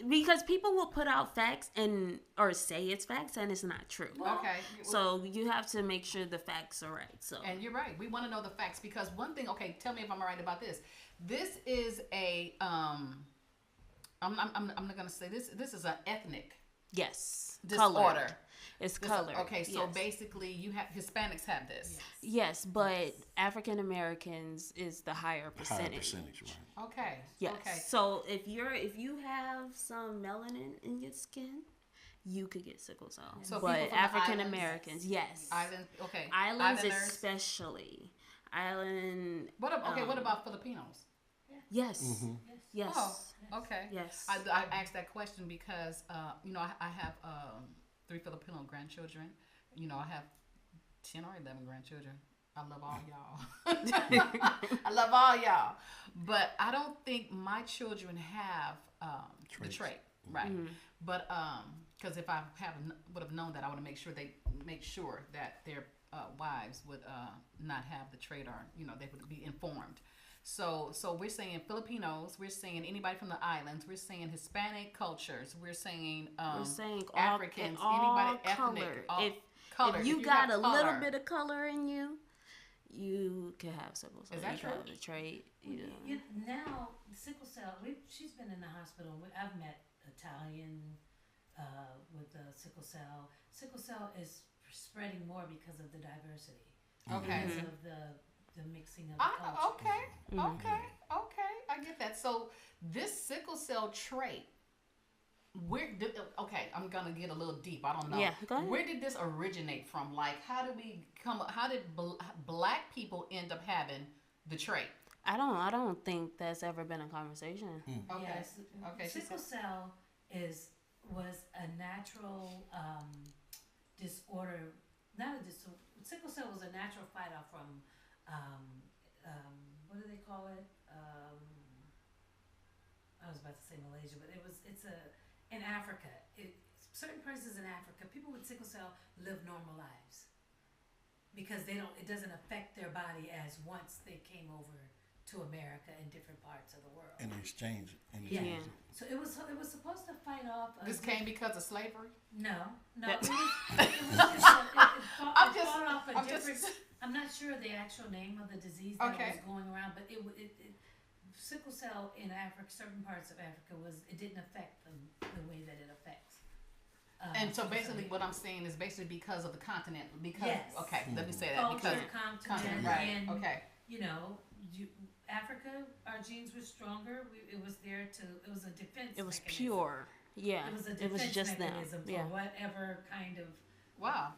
because people will put out facts or say it's facts and it's not true. Okay. So you have to make sure the facts are right. So and you're right. We want to know the facts because one thing. Okay, tell me if I'm right about this. This is a I'm not gonna say this. This is an ethnic disorder. Colored. It's colored. Okay, so basically Hispanics have this. Yes, but African Americans is the higher percentage. Right. Okay. Yes. Okay. So if you have some melanin in your skin, you could get sickle cell. So but African Americans, yes. Islands Islanders. especially. Island. What about Filipinos? Yeah. Yes. Mm-hmm. Yes. Oh, okay. Yes. I asked that question because, I have 3 Filipino grandchildren. I have 10 or 11 grandchildren. I love all y'all. I love all y'all. But I don't think my children have the trait. Right. Mm-hmm. But because if I would have known that, I would have make sure that their wives would not have the trait, or they would be informed. So we're saying Filipinos, we're saying anybody from the islands, we're saying Hispanic cultures, we're saying Africans, anybody ethnic, color. If you got a little bit of color in you, you can have sickle cell. Is that true? Have the trait. Now sickle cell. She's been in the hospital. I've met Italian with sickle cell. Sickle cell is spreading more because of the diversity. Okay. Because of the mixing of the culture. Okay. I get that. So this sickle cell trait, I'm gonna get a little deep. I don't know. Yeah, go ahead. Where did this originate from? Like, how did black people end up having the trait? I don't think that's ever been a conversation. Okay. Yes. Okay. Sickle cell was a natural disorder. Sickle cell was a natural fight off from what do they call it? I was about to say Malaysia, but it's in Africa. Certain places in Africa, people with sickle cell live normal lives because it doesn't affect their body as once they came over to America in different parts of the world. In exchange. Yeah. So it was supposed to fight off. This came because of slavery? No. I'm not sure the actual name of the disease that was going around, but sickle cell in Africa, certain parts of Africa, it didn't affect them the way that it affects. And so basically, what I'm saying is basically because of the continent. Yes. Okay, let me say that. Culture, Because continent, right? and Okay. Africa, our genes were stronger. It was there it was a defense. It was mechanism. pure. Yeah. It was a It was defense just them. mechanism for Yeah. whatever kind of. Wow.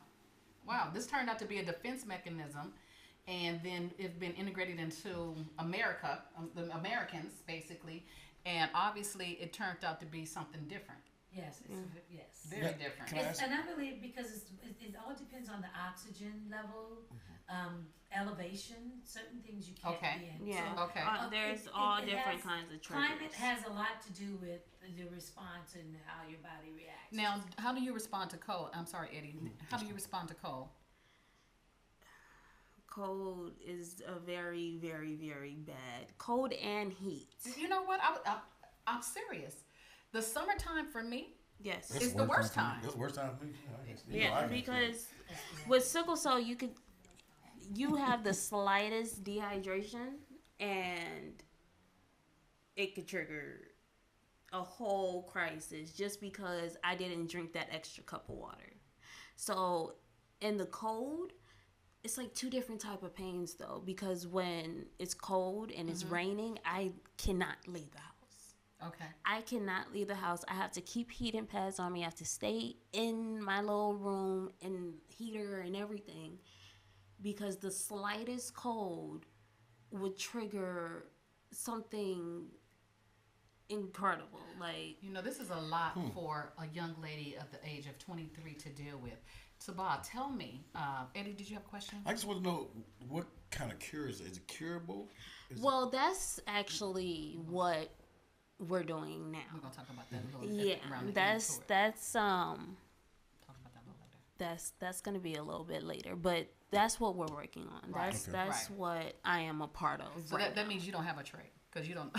This turned out to be a defense mechanism, and then it's been integrated into America, the Americans basically, and obviously it turned out to be something different. Yes. Yes. Very different. And I believe because it all depends on the oxygen level, elevation, certain things you can't be in. Yeah. So, Okay. There's all different kinds of triggers. Climate has a lot to do with the response and how your body reacts. Now, how do you respond to cold? I'm sorry, Eddie. How do you respond to cold? Cold is a very, very, very bad. Cold and heat. You know what? I'm serious. The summertime for me, Yes. it's the worst time. It's the worst time for me. Yeah, because with sickle cell, you have the slightest dehydration, and it could trigger a whole crisis just because I didn't drink that extra cup of water. So in the cold, it's like 2 different type of pains though, because when it's cold and it's raining, I cannot leave the house. Okay. I cannot leave the house. I have to keep heating pads on me. I have to stay in my little room and heater and everything, because the slightest cold would trigger something incredible. Like, this is a lot for a young lady of the age of 23 to deal with. Sabah, tell me, Eddie, did you have a question? I just want to know what kind of cure is it? Is it curable? that's actually what we're doing now. We're gonna talk about that a little bit. That's talk about that a little later. that's gonna be a little bit later, but that's what we're working on. That's what I am a part of. So that means you don't have a trait, because you don't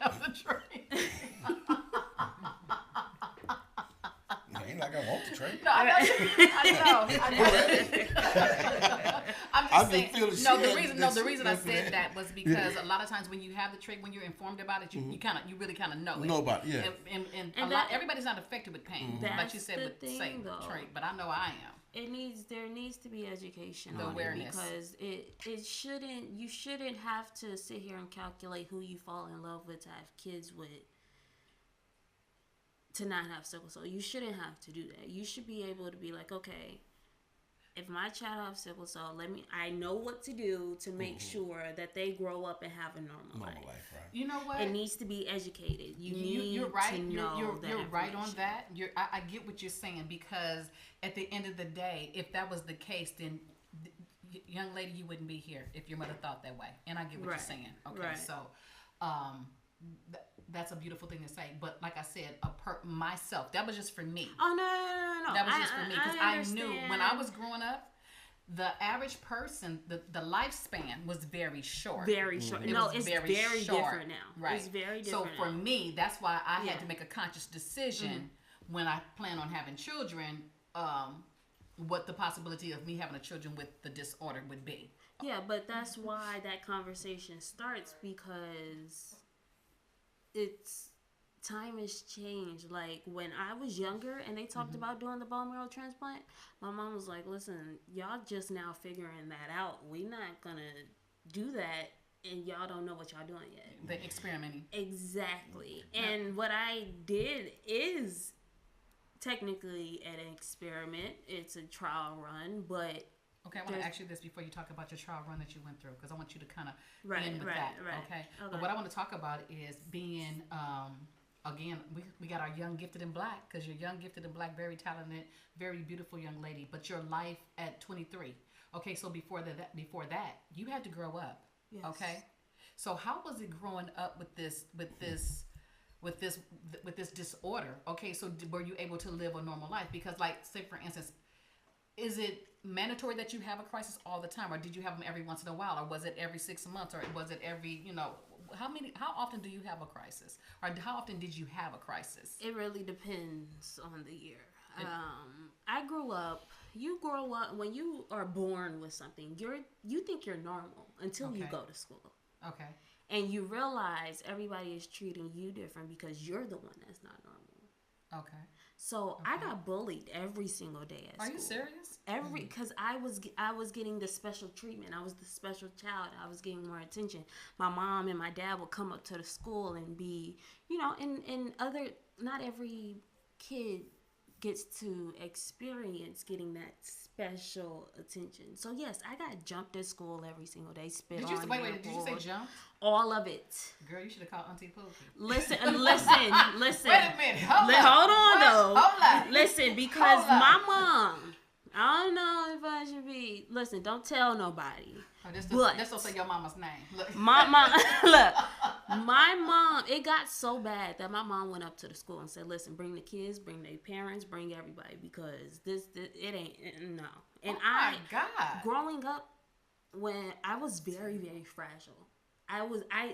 have the trait. Ain't like I want the trait. No, I know. I'm just saying. The reason I said that was because a lot of times when you have the trait, when you're informed about it, you really kind of know it. Know about it, yeah. And everybody's not affected with pain, like you said with say trait, but I know I am. There needs to be education The on awareness. it, because you shouldn't have to sit here and calculate who you fall in love with to have kids with to not have sickle cell. You shouldn't have to do that. You should be able to be like, okay, if my child has sickle cell, I know what to do to make sure that they grow up and have a normal life. Right? You know what? It needs to be educated. You're right. To know you're right on that. I get what you're saying, because at the end of the day, if that was the case, then young lady, you wouldn't be here if your mother thought that way. And I get what you're saying. Okay, so that's a beautiful thing to say. But like I said, myself, that was just for me. Oh no. That was just for me, because I knew when I was growing up, the average person, the lifespan was very short. Very short. It's very different now. Right. It's very different. So for me, that's why I had to make a conscious decision when I plan on having children, what the possibility of me having a children with the disorder would be. Yeah, but that's why that conversation starts, because time has changed. Like when I was younger and they talked about doing the bone marrow transplant, my mom was like, listen, y'all just now figuring that out. We're not gonna do that and y'all don't know what y'all doing yet. The experimenting. Exactly. And what I did is technically an experiment. It's a trial run, but okay, I want to ask you this before you talk about your trial run that you went through, because I want you to kind of end with that. Okay? But what I want to talk about is being, again, we got our young, gifted, and black, because you're young, gifted, and black, very talented, very beautiful young lady. But your life at 23. Okay, so before that, you had to grow up. Yes. Okay, so how was it growing up with this disorder? Okay, so were you able to live a normal life? Because, like, say for instance, is it mandatory that you have a crisis all the time, or did you have them every once in a while, or was it every 6 months, or was it every, how often do you have a crisis, or how often did you have a crisis? It really depends on the year. I grew up. You grow up when you are born with something. You think you're normal until you go to school. Okay. And you realize everybody is treating you different because you're the one that's not normal. Okay. So I got bullied every single day at school. Are you serious? Because I was getting the special treatment. I was the special child. I was getting more attention. My mom and my dad would come up to the school and be, and not every kid gets to experience getting that special attention. So yes, I got jumped at school every single day. Did you say jump? All of it. Girl, you should have called Auntie Pookie. Listen. Wait a minute. Hold on. Listen, because my mom, I don't know if I should be. Listen, don't tell nobody. Oh, this don't say your mama's name. Look. My mom, look. My mom, it got so bad that my mom went up to the school and said, "Listen, bring the kids, bring their parents, bring everybody, because it ain't no." And God, growing up, when I was very, very fragile,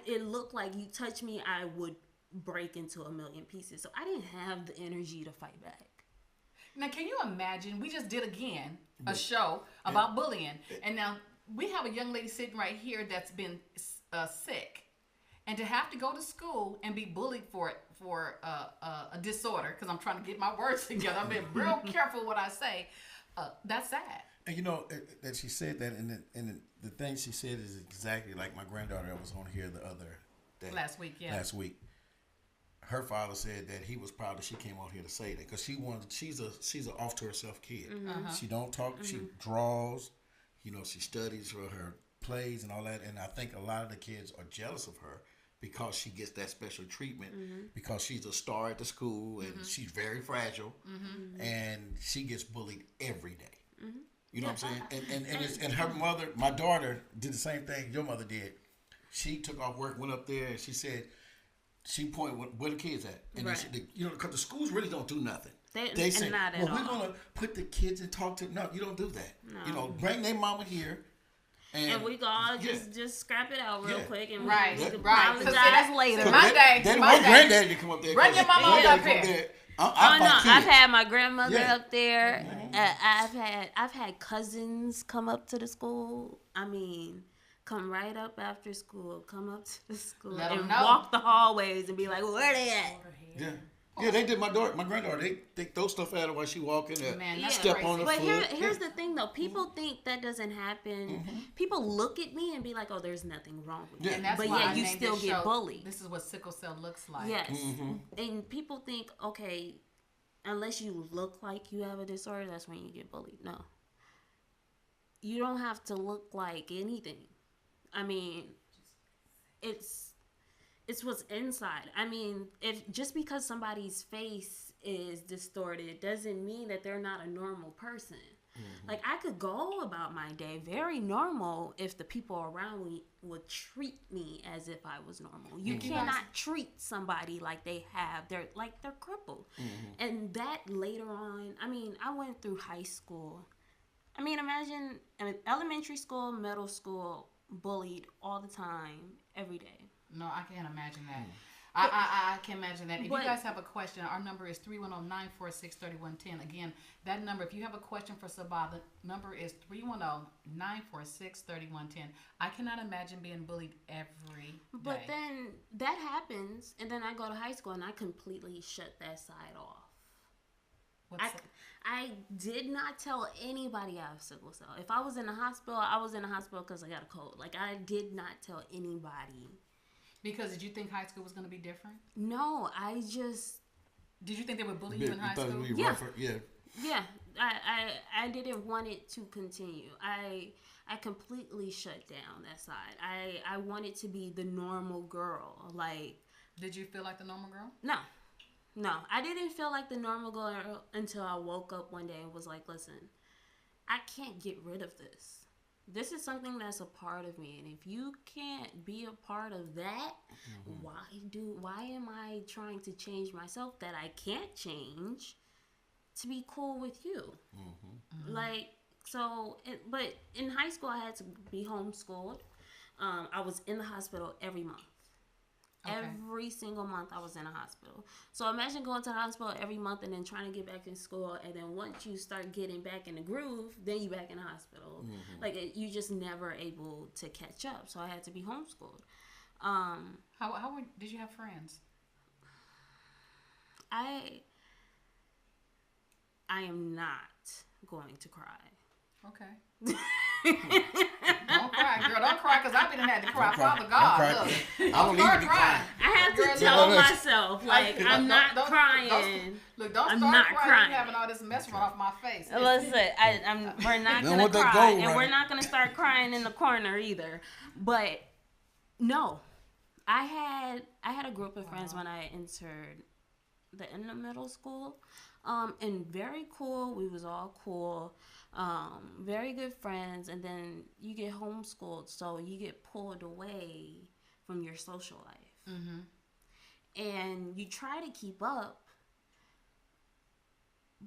it looked like you touch me, I would break into a million pieces. So I didn't have the energy to fight back. Now, can you imagine? We just did again a show about bullying, and now we have a young lady sitting right here that's been sick, and to have to go to school and be bullied for a disorder, because I'm trying to get my words together. I'm being real careful what I say. That's sad. And that she said that, and the thing she said is exactly like my granddaughter that was on here the other day. Last week. Her father said that he was proud that she came out here to say that, because she's a off to herself kid. Mm-hmm. She don't talk. Mm-hmm. She draws. She studies for her plays and all that. And I think a lot of the kids are jealous of her because she gets that special treatment, because she's a star at the school and she's very fragile, and she gets bullied every day. Mm-hmm. You know what I'm saying? And her mother, my daughter, did the same thing your mother did. She took off work, went up there, and she said, she pointed where the kids at, and because the schools really don't do nothing. They say, we're gonna put the kids and talk to. No, you don't do that. No. Bring their mama here, and we all just scrap it out real quick, and right. we can apologize later. They don't want granddaddy to come up there. Bring your mama up here. I've had my grandmother up there. I've had cousins come up to the school. I mean, come right up after school, come up to the school and walk the hallways and be like, where they at? Yeah, they did my granddaughter. They throw stuff at her while she walking there. Man, step crazy. on her foot. But here's the thing, though. People think that doesn't happen. Mm-hmm. People look at me and be like, oh, there's nothing wrong with you. But yet you still get bullied. This is what sickle cell looks like. Yes. Mm-hmm. And people think, okay, unless you look like you have a disorder, that's when you get bullied. No. you don't have to look like anything. I mean, it's what's inside. I mean, if just because somebody's face is distorted doesn't mean that they're not a normal person. Like, I could go about my day very normal if the people around me would treat me as if I was normal. You cannot treat somebody like they're crippled. And that later on, I mean, I went through high school. I mean, imagine elementary school, middle school, bullied all the time, every day. No, I can't imagine that. I can't imagine that. If you guys have a question, our number is 310-946-3110. Again, that number, if you have a question for Sabah, the number is 310-946-3110. I cannot imagine being bullied every day. But then that happens, and then I go to high school, and I completely shut that side off. I did not tell anybody I have sickle cell. If I was in the hospital, I was in the hospital because I got a cold. Like, I did not tell anybody. Because did you think high school was going to be different? No, I just... Did you think they would bully you in high school? Yeah. Yeah. I didn't want it to continue. I completely shut down that side. I wanted to be the normal girl. Like... Did you feel like the normal girl? No, I didn't feel like the normal girl until I woke up one day and was like, listen, I can't get rid of this. This is something that's a part of me, and if you can't be a part of that, why am I trying to change myself that I can't change to be cool with you? Like, so, but in high school I had to be homeschooled. I was in the hospital every month. Okay. Every single month I was in a hospital. So imagine going to the hospital every month and then trying to get back in school, and then once you start getting back in the groove, then you back in the hospital. Like, you just never able to catch up. So I had to be homeschooled. Did you have friends? I am not going to cry. Okay. Don't cry, girl. Don't cry, because I've been had to cry. Father God, look. I don't need to be crying. I have to tell myself, like, I'm not crying. Look, don't start crying. You're having all this mess run off my face. Listen, we're not going to cry, and we're not going to start crying in the corner either. But no, I had a group of friends when I entered the end of middle school, and very cool. We was all cool. Very good friends, and then you get homeschooled, so you get pulled away from your social life. And you try to keep up,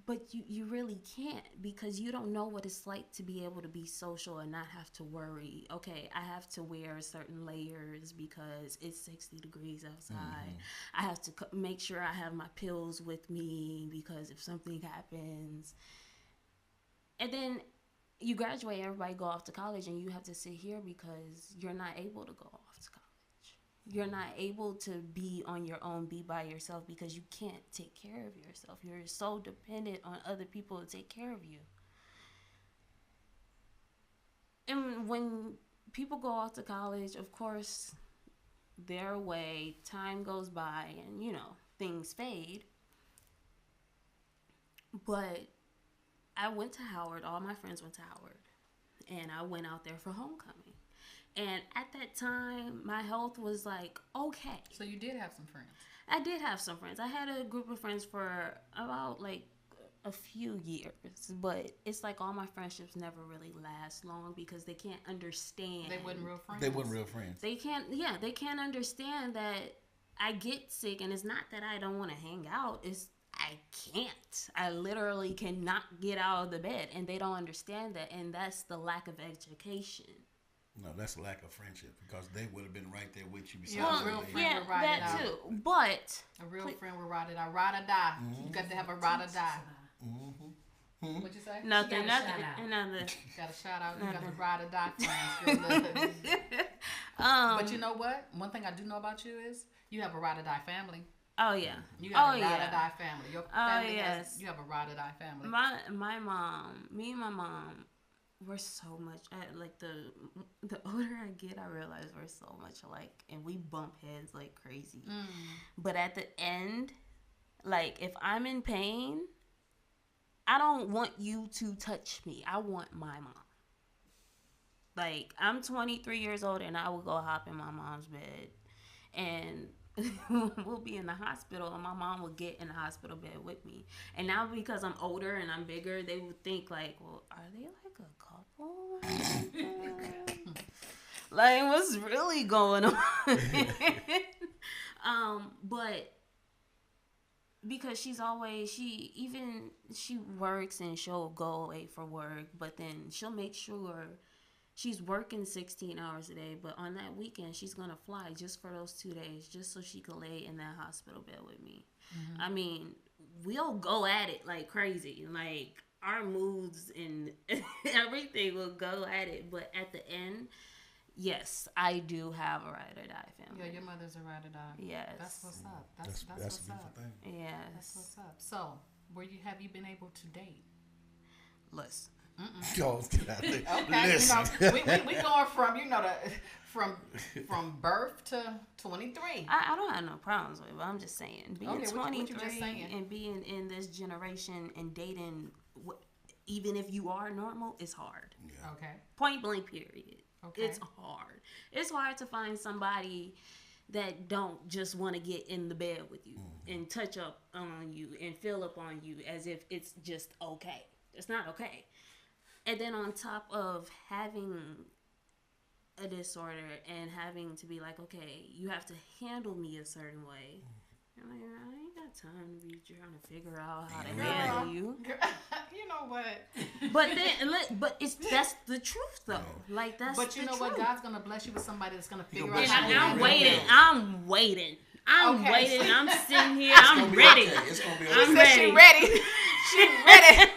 but you really can't, because you don't know what it's like to be able to be social and not have to worry, okay, I have to wear certain layers because it's 60 degrees outside. I have to make sure I have my pills with me because if something happens. And then you graduate, everybody go off to college, and you have to sit here because you're not able to go off to college. You're not able to be on your own, be by yourself, because you can't take care of yourself. You're so dependent on other people to take care of you. And when people go off to college, of course, they're away, time goes by, and, things fade. But I went to Howard. All my friends went to Howard. And I went out there for homecoming. And at that time, my health was like, okay. So you did have some friends? I did have some friends. I had a group of friends for about like a few years. But it's like all my friendships never really last long because they can't understand. They weren't real friends? They weren't real friends. They can't understand that I get sick. And it's not that I don't want to hang out. It's I can't. I literally cannot get out of the bed, and they don't understand that, and that's the lack of education. No, that's a lack of friendship, because they would have been right there with you. A real friend would ride it out. Too. But a real friend would ride it out. Ride or die. You got to have a ride or die. What'd you say? Nothing. Got a shout out. You got to ride or die friends. But you know what? One thing I do know about you is you have a ride or die family. Oh yeah. You got a ride or die family. Your family you have a ride or die family. My mom, me and my mom, we're so much like the older I get, I realize we're so much alike, and we bump heads like crazy. But at the end, like, if I'm in pain, I don't want you to touch me. I want my mom. Like, I'm 23 years old and I will go hop in my mom's bed and we'll be in the hospital and my mom will get in the hospital bed with me. And now because I'm older and I'm bigger, they would think like, well, are they like a couple? Like, what's really going on? But because she works and she'll go away for work, but then she'll make sure she's working 16 hours a day, but on that weekend, she's going to fly just for those 2 days, just so she could lay in that hospital bed with me. Mm-hmm. I mean, we'll go at it like crazy. Like, our moods and everything will go at it. But at the end, yes, I do have a ride or die family. Yeah, your mother's a ride or die. Yes. That's what's up. That's what's up. Thing. Yes. That's what's up. So, have you been able to date? Listen. Okay, listen. We going from birth to 23. I don't have no problems with it, but I'm just saying, being 23 and being in this generation and dating, even if you are normal, it's hard. Yeah. Okay. Point blank, period. Okay. It's hard. It's hard to find somebody that don't just want to get in the bed with you and touch up on you and fill up on you as if it's just okay. It's not okay. And then on top of having a disorder and having to be like, okay, you have to handle me a certain way. I'm like, I ain't got time to be trying to figure out how to handle you. You know what? But that's the truth though. Like that's. But you know what? God's gonna bless you with somebody that's gonna figure out. And I'm waiting. I'm waiting. I'm sitting here. I'm ready. It's gonna be I'm ready. She's ready. She's ready.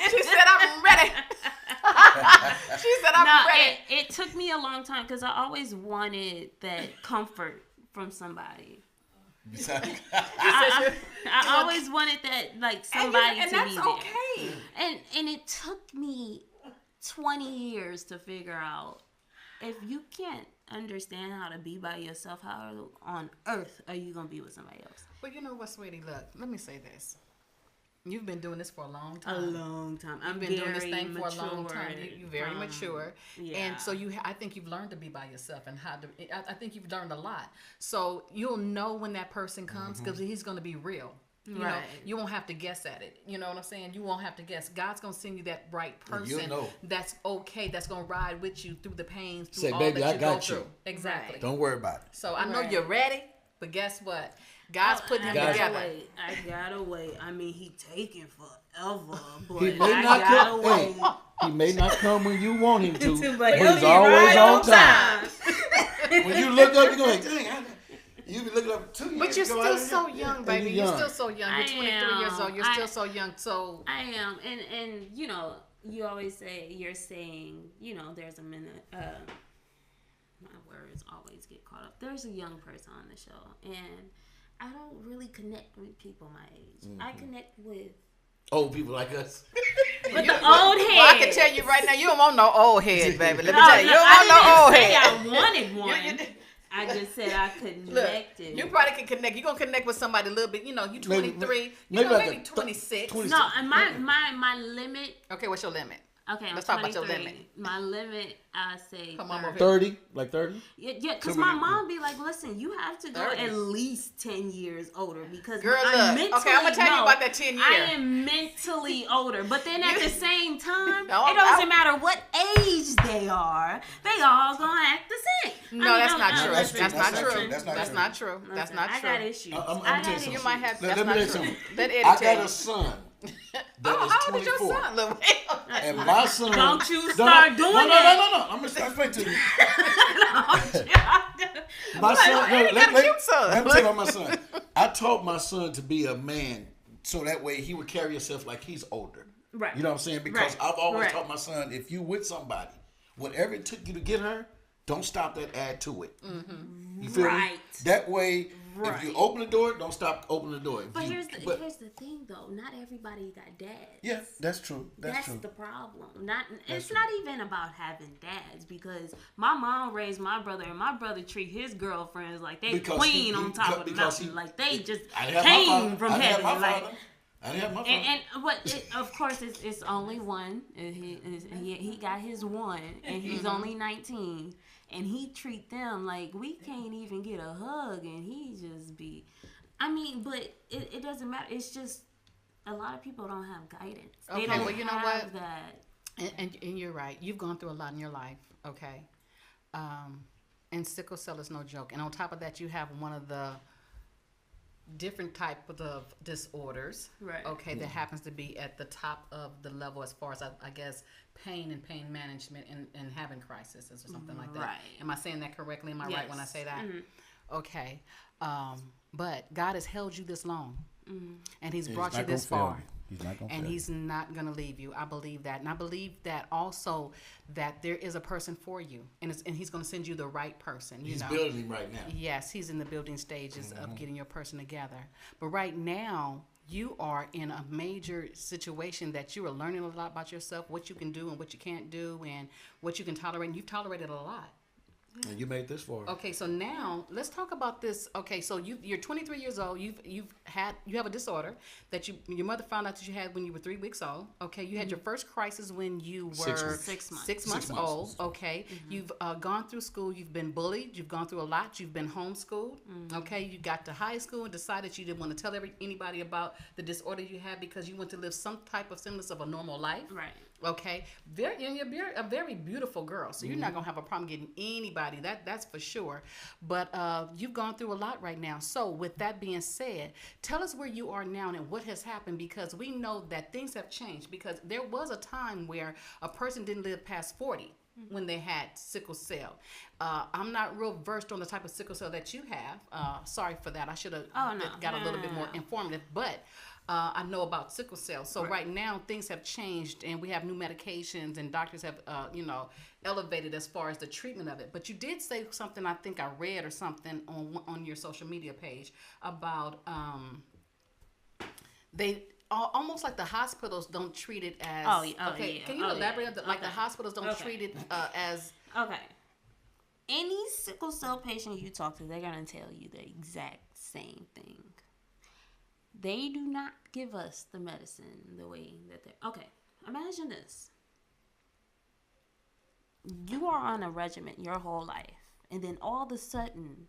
She said, "I'm ready." She said, "I'm ready." It took me a long time because I always wanted that comfort from somebody. I always wanted that, like, somebody and to that's be there. Okay. And it took me 20 years to figure out, if you can't understand how to be by yourself, how on earth are you gonna be with somebody else? But you know what, sweetie? Look, let me say this. You've been doing this for a long time. A long time. You've been doing this thing for a long time. You're very mature. Yeah. And so I think you've learned to be by yourself and how to, I think you've learned a lot. So you'll know when that person comes because he's going to be real. You know, you won't have to guess at it. You know what I'm saying? You won't have to guess. God's going to send you that right person that's okay, that's going to ride with you through the pains, through all baby, that I got go through. you. Exactly. Don't worry about it. So I know you're ready, but guess what? God's putting it together. I gotta wait. I mean, he taking forever, but He may not come. wait. Hey, he may not come when you want him to, but he'll he's be always right on time. When you look up, you're going, dang, you be looking up 2 years ago. But you're still so young, baby. You're still so young. You're 23 years old. You're still so young. So I am, and you know, you always say there's a minute. My words always get caught up. There's a young person on the show, and I don't really connect with people my age. I connect with old people like us. With the old head. Well, I can tell you right now, you don't want no old head, baby. Let me tell you, you don't want no old head. I wanted one. I just said I connected. Look, you probably can connect. You're going to connect with somebody a little bit. You know, you 23. Maybe 26. No, and my limit. Okay, what's your limit? Okay, let's talk about your limit. My limit, I say 30, like 30. Yeah, because my mom be like, "Listen, you have to go 30. At least 10 years older because girl, I'm gonna tell you about that 10 years. I am mentally older, but then at the same time, it doesn't matter what age they are all gonna act the same. No, that's not true. That's not true. That's not true. I got issues. I'm telling you, you might have. Let me tell you something. I got a son. How old is your son, Lil? And my son. Don't you start doing that. No. I'm going to start explaining to you. My son. Let me tell you about my son. I taught my son to be a man so that way he would carry himself like he's older. Right. You know what I'm saying? Because I've always taught my son, if you with somebody, whatever it took you to get her, don't stop that, add to it. Mm-hmm. You feel me? That way, if you open the door, don't stop opening the door. But here's the thing, though. Not everybody got dads. Yeah, that's true. That's true. The problem. It's not even about having dads because my mom raised my brother, and my brother treat his girlfriends like they queen on top of the mountain. Like they just came from heaven. I didn't have my phone. And what? Of course, it's only one. He got his one, and he's only 19, and he treat them like we can't even get a hug, and he just be. I mean, but it doesn't matter. It's just a lot of people don't have guidance. Okay, They don't well, you know have what? that. And you're right. You've gone through a lot in your life. Okay. And sickle cell is no joke. And on top of that, you have one of the different type of disorders, right? Okay, that happens to be at the top of the level as far as I guess pain and pain management and having crisis or something like that. Right. Am I saying that correctly? Am I right when I say that? Mm-hmm. Okay. But God has held you this long, and He's brought you not this gonna fail far. you. He's not gonna And fail He's not going to leave you. I believe that. And I believe that also that there is a person for you. And He's going to send you the right person. He's building right now. Yes, He's in the building stages of getting your person together. But right now, you are in a major situation that you are learning a lot about yourself, what you can do and what you can't do, and what you can tolerate. And you've tolerated a lot. And you made this far. Okay, so now let's talk about this. Okay, so you're 23 years old. You have a disorder that your mother found out that you had when you were 3 weeks old. Okay, you had your first crisis when you were 6 months. 6 months old. Okay, you've gone through school. You've been bullied. You've gone through a lot. You've been homeschooled. Okay, you got to high school and decided you didn't want to tell anybody about the disorder you had because you want to live some type of semblance of a normal life. Right. Okay, you're a very beautiful girl, so you're not gonna have a problem getting anybody. That's for sure. But you've gone through a lot right now. So with that being said, tell us where you are now and what has happened, because we know that things have changed. Because there was a time where a person didn't live past 40 when they had sickle cell. I'm not real versed on the type of sickle cell that you have. Sorry for that. I should have got a little bit more informative, but. I know about sickle cell. So right now things have changed and we have new medications and doctors have, elevated as far as the treatment of it. But you did say something, I think I read or something on your social media page about they almost like the hospitals don't treat it as. Okay. Can you elaborate? The hospitals don't treat it as. Okay. Any sickle cell patient you talk to, they're going to tell you the exact same thing. They do not give us the medicine the way that they... Okay, imagine this. You are on a regimen your whole life, and then all of a sudden,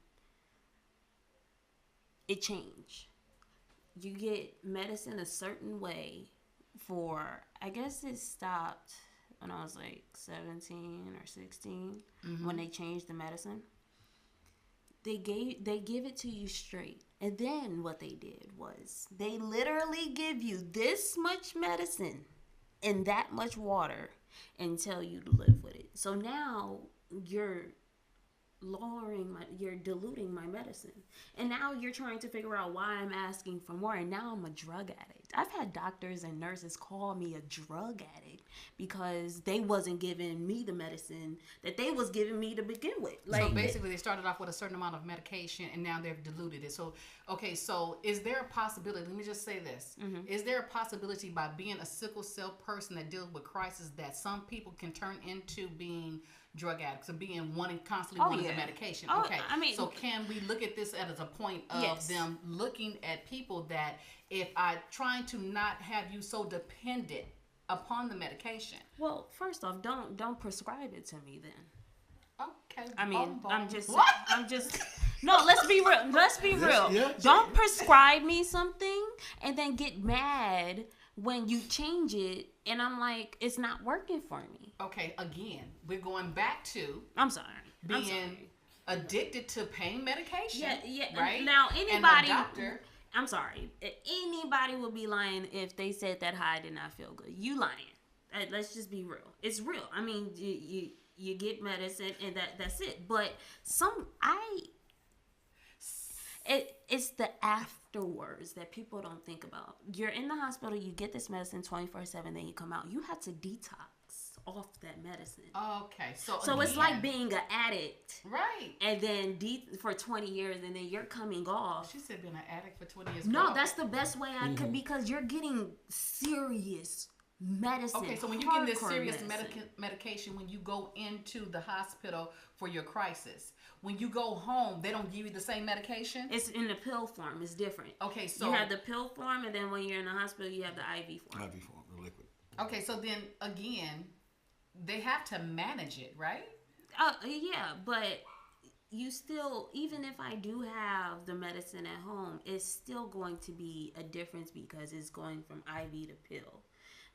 it changed. You get medicine a certain way for... I guess it stopped when I was like 17 or 16, when they changed the medicine. They give it to you straight. And then what they did was they literally give you this much medicine and that much water and tell you to live with it. So now you're diluting my medicine. And now you're trying to figure out why I'm asking for more. And now I'm a drug addict. I've had doctors and nurses call me a drug addict because they wasn't giving me the medicine that they was giving me to begin with. So basically they started off with a certain amount of medication and now they've diluted it. So, okay, so is there a possibility, let me just say this, is there a possibility by being a sickle cell person that deals with crisis that some people can turn into being drug addicts or being constantly wanting the medication? Okay, I mean, so can we look at this as a point of them looking at people that if I'm trying to not have you so dependent upon the medication? Well, first off, don't prescribe it to me then. Okay. I mean, I'm just no, let's be real. Yeah. Don't prescribe me something and then get mad when you change it and I'm like, it's not working for me. Okay, again, we're going back to being addicted to pain medication. Yeah. Right? Now anybody doctor, I'm sorry. Anybody would be lying if they said that high did not feel good. You lying. Let's just be real. It's real. I mean, you get medicine and that's it. But it's the afterwards that people don't think about. You're in the hospital, you get this medicine 24/7, then you come out. You have to detox off that medicine. Okay, so it's like being an addict, right? And then for 20 years, and then you're coming off. She said being an addict for 20 years. No, that's the best way I could, because you're getting serious medicine. Okay, so when you get this hardcore serious medicine. medication, when you go into the hospital for your crisis, when you go home, they don't give you the same medication? It's in the pill form. It's different. Okay, so you have the pill form, and then when you're in the hospital, you have the IV form. IV form, the liquid. Okay, so then again, they have to manage it, right? Yeah, but you still, even if I do have the medicine at home, it's still going to be a difference because it's going from IV to pill.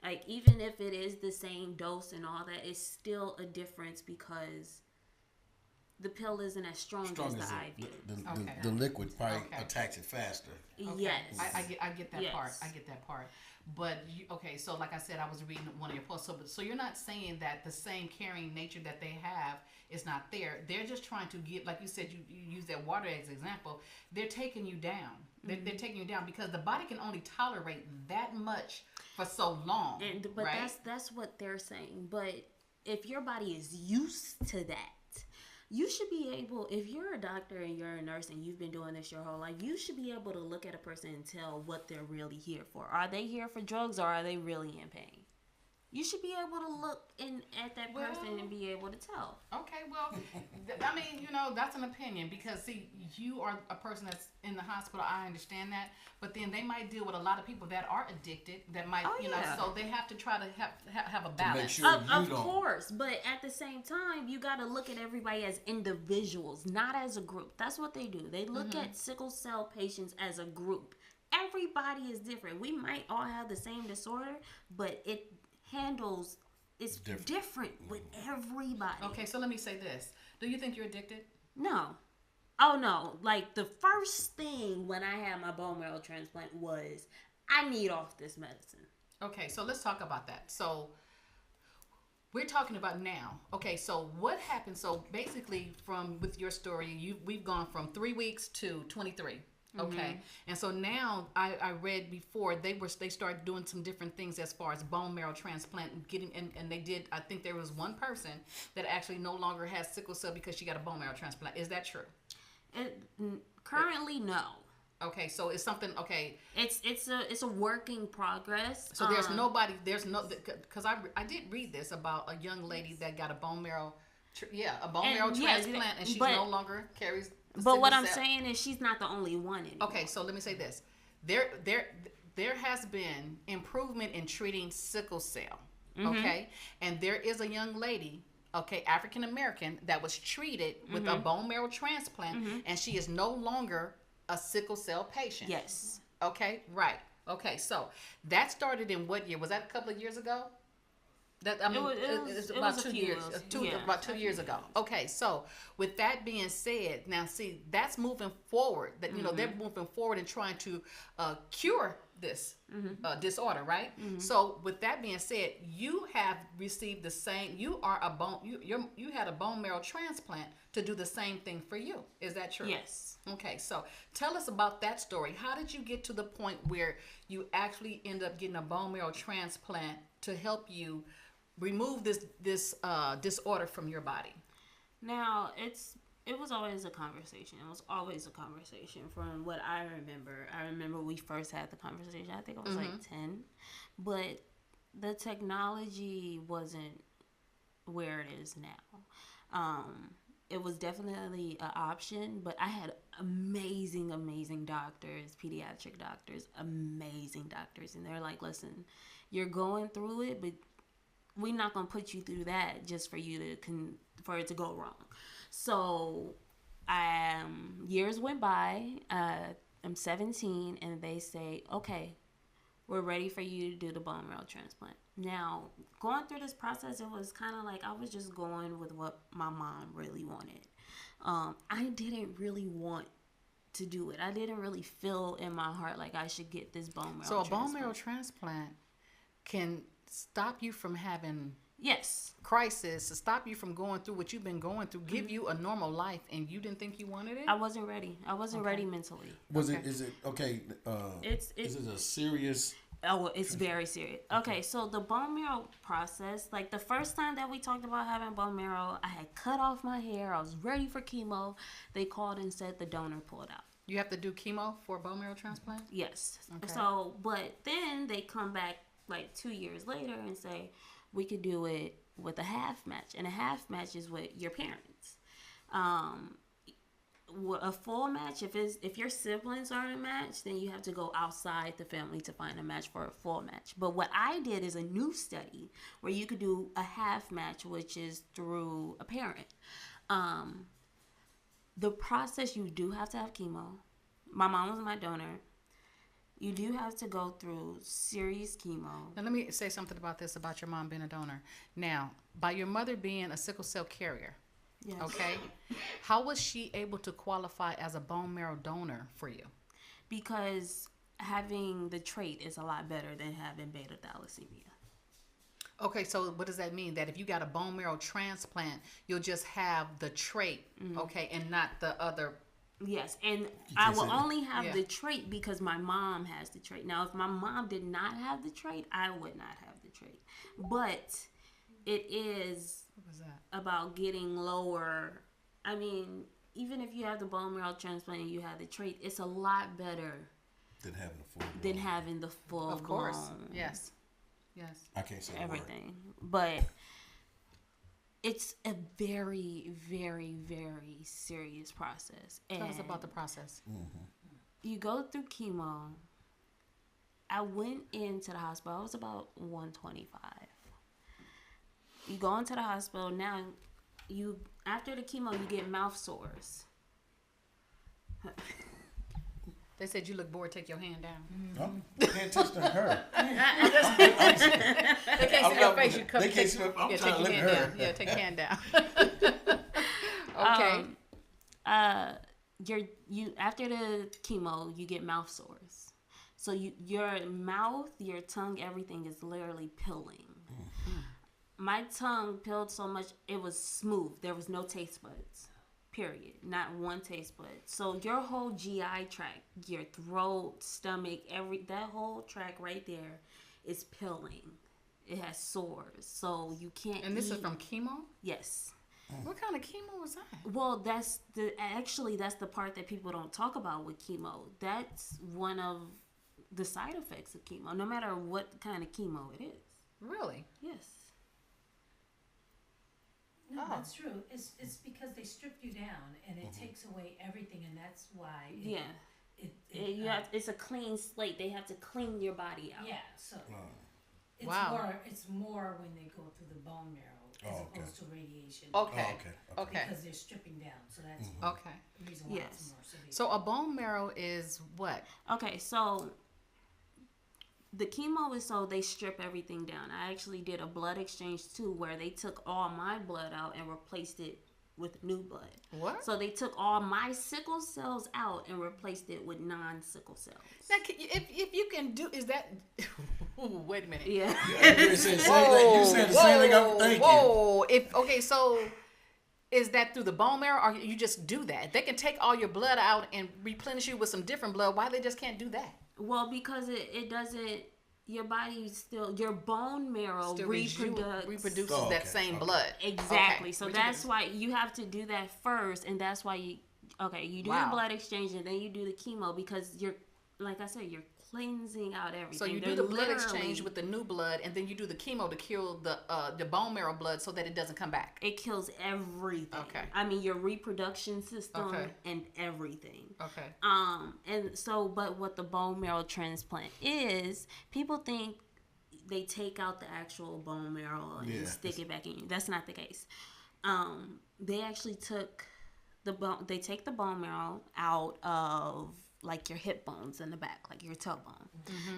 Like, even if it is the same dose and all that, it's still a difference because the pill isn't as strong as the IV. The liquid probably attacks it faster. Okay. Yes. I get that Yes. part. I get that part. But, so like I said, I was reading one of your posts. So you're not saying that the same caring nature that they have is not there. They're just trying to get, like you said, you use that water as an example. They're taking you down. They're taking you down because the body can only tolerate that much for so long. But right? that's what they're saying. But if your body is used to that, you should be able, if you're a doctor and you're a nurse and you've been doing this your whole life, you should be able to look at a person and tell what they're really here for. Are they here for drugs or are they really in pain? You should be able to look at that person and be able to tell. Okay, well, I mean, that's an opinion because, see, you are a person that's in the hospital. I understand that. But then they might deal with a lot of people that are addicted that might, so they have to try to have a balance. Of course. But at the same time, you got to look at everybody as individuals, not as a group. That's what they do. They look at sickle cell patients as a group. Everybody is different. We might all have the same disorder, but it's different with everybody. Okay, so let me say this. Do you think you're addicted? No. Oh, no. Like, the first thing when I had my bone marrow transplant was, I need off this medicine. Okay, so let's talk about that. So, we're talking about now. Okay, so what happened? So, basically, with your story, we've gone from 3 weeks to 23. Okay, and so now I read before they started doing some different things as far as bone marrow transplant and they did. I think there was one person that actually no longer has sickle cell because she got a bone marrow transplant. Is that true? Currently, no. Okay, so it's something. Okay, it's a work in progress. So because I did read this about a young lady that got a bone marrow transplant and she no longer carries. But what I'm saying is she's not the only one anymore. Okay, so let me say this. There has been improvement in treating sickle cell, okay? And there is a young lady, okay, African American, that was treated with a bone marrow transplant, and she is no longer a sickle cell patient. Yes. Okay, right. Okay, so that started in what year? Was that a couple of years ago? It's about 2 years. About 2 years ago. Okay, so with that being said, now see that's moving forward. That they're moving forward and trying to cure this disorder, right? So with that being said, you have received the same. You are you had a bone marrow transplant to do the same thing for you. Is that true? Yes. Okay, so tell us about that story. How did you get to the point where you actually end up getting a bone marrow transplant to help you remove this disorder from your body? Now, it was always a conversation. It was always a conversation from what I remember. I remember we first had the conversation. I think I was like 10. But the technology wasn't where it is now. It was definitely an option, but I had amazing doctors, pediatric doctors, amazing doctors. And they're like, listen, you're going through it, but we're not going to put you through that just for you for it to go wrong. So years went by. I'm 17 and they say, okay, we're ready for you to do the bone marrow transplant. Now, going through this process, it was kind of like I was just going with what my mom really wanted. I didn't really want to do it. I didn't really feel in my heart like I should get this bone marrow transplant. So a bone marrow transplant can stop you from having crisis, to stop you from going through what you've been going through, give you a normal life, and you didn't think you wanted it? I wasn't ready. I wasn't ready mentally. Is it a serious? Oh, it's very serious. Okay, so the bone marrow process, like the first time that we talked about having bone marrow, I had cut off my hair. I was ready for chemo. They called and said the donor pulled out. You have to do chemo for a bone marrow transplant? Yes. Okay. So, but then they come back like 2 years later and say, we could do it with a half match. And a half match is with your parents. A full match, if your siblings are in a match, then you have to go outside the family to find a match for a full match. But what I did is a new study where you could do a half match, which is through a parent. The process, you do have to have chemo. My mom was my donor. You do have to go through serious chemo. Now let me say something about this, about your mom being a donor. Now, by your mother being a sickle cell carrier, yes. Okay, how was she able to qualify as a bone marrow donor for you? Because having the trait is a lot better than having beta thalassemia. Okay, so what does that mean? That if you got a bone marrow transplant, you'll just have the trait, okay, and not the other. Yes, and I will only have the trait because my mom has the trait. Now, if my mom did not have the trait, I would not have the trait. But it is about getting lower. I mean, even if you have the bone marrow transplant and you have the trait, it's a lot better than having the full. Of course, yes. I can't say everything, but it's a very, very, very serious process. Tell us about the process. You go through chemo. I went into the hospital. I was about 125. You go into the hospital. Now, after the chemo, you get mouth sores. They said you look bored. Take your hand down. I can't touch her. They can't see your face. You they can't see my, I'm trying to look at her. Yeah, take your hand down. Okay. You after the chemo, you get mouth sores. So your mouth, your tongue, everything is literally pilling. My tongue pilled so much it was smooth. There was no taste buds. Period. Not one taste bud. So your whole GI tract, your throat, stomach, that whole tract right there is pilling. It has sores. So you can't And this is from chemo? Yes. What kind of chemo was that? Well, that's the part that people don't talk about with chemo. That's one of the side effects of chemo, no matter what kind of chemo it is. Really? Yes. No, that's true. It's because they strip you down and it takes away everything, and that's why. It's a clean slate. They have to clean your body out. Yeah, so it's more when they go through the bone marrow as opposed to radiation. Okay. Because they're stripping down, so that's the reason why it's more severe. So a bone marrow is what? Okay, so the chemo is so they strip everything down. I actually did a blood exchange too, where they took all my blood out and replaced it with new blood. What? So they took all my sickle cells out and replaced it with non-sickle cells. Now, if you can do, is that? Wait a minute. Yeah. You said the same thing I'm thinking. Okay, so is that through the bone marrow, or you just do that? They can take all your blood out and replenish you with some different blood. Why they just can't do that? Well, because it doesn't. Your body still, your bone marrow reproduces that same blood. Exactly. So that's why you have to do that first, and that's why you do the blood exchange and then you do the chemo, because you're, like I said, you're cleansing out everything. So you do the blood exchange with the new blood, and then you do the chemo to kill the bone marrow blood so that it doesn't come back. It kills everything. Okay. I mean, your reproduction system and everything. Okay. And so, but what the bone marrow transplant is, people think they take out the actual bone marrow and stick it back in you. That's not the case. They actually took they take the bone marrow out of like your hip bones in the back, like your tailbone,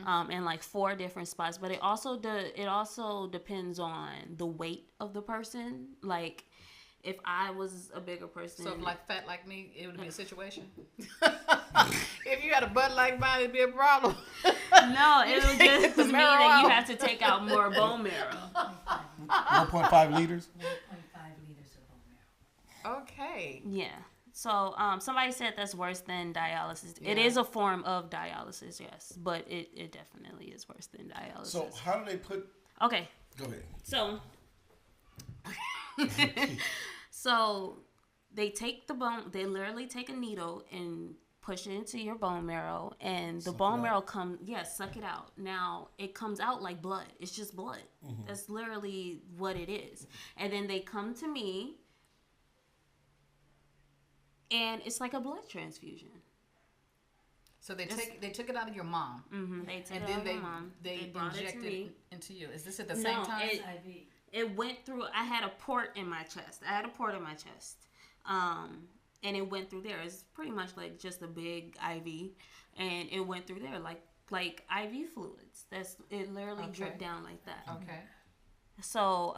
and like 4 different spots. But it also depends on the weight of the person. Like if I was a bigger person, so if like fat like me, it would be a situation. If you had a butt like mine, it'd be a problem. No, it would just mean that you have to take out more bone marrow. 1.5 liters. 1.5 liters of bone marrow. Okay. Yeah. So somebody said that's worse than dialysis. Yeah. It is a form of dialysis, yes, but it definitely is worse than dialysis. So how do they put? Okay. Go ahead. So they take the bone. They literally take a needle and push it into your bone marrow, and the bone marrow suck it out. Now, it comes out like blood. It's just blood. That's literally what it is. And then they come to me, and it's like a blood transfusion. So they took it out of your mom. They took it out of your mom. They injected it into you. Is this at the No, same time? It went through. I had a port in my chest. And it went through there. It's pretty much like just a big IV, and it went through there like IV fluids. It literally dripped down like that. Okay. So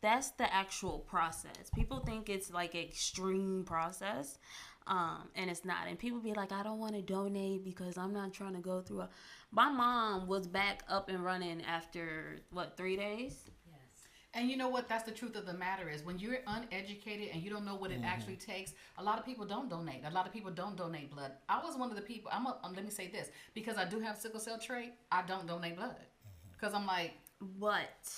that's the actual process. People think it's like an extreme process, and it's not. And people be like, I don't want to donate because I'm not trying to go through. My mom was back up and running after 3 days. And you know what? That's the truth of the matter is when you're uneducated and you don't know what it actually takes, a lot of people don't donate. A lot of people don't donate blood. I was one of the people, let me say this, because I do have sickle cell trait, I don't donate blood. Because I'm like... But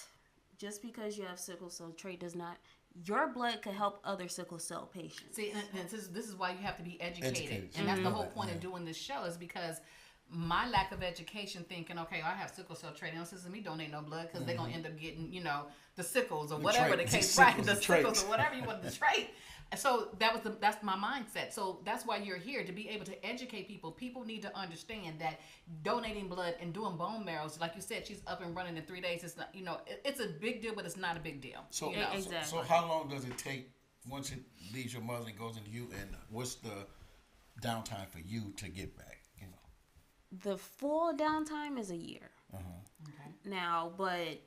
just because you have sickle cell trait does not... Your blood could help other sickle cell patients. See, and this is why you have to be educated. And that's the whole point of doing this show is because... my lack of education, thinking, okay, I have sickle cell trait. Don't listen to me donate no blood because they're gonna end up getting, the sickles or whatever the case, right? The sickles or whatever you want the trait. So that's my mindset. So that's why you're here, to be able to educate people. People need to understand that donating blood and doing bone marrows, like you said, she's up and running in 3 days. It's not, it's a big deal, but it's not a big deal. So exactly. So how long does it take once it leaves your mother and goes into you, and what's the downtime for you to get back? The full downtime is a year. Okay. Now, but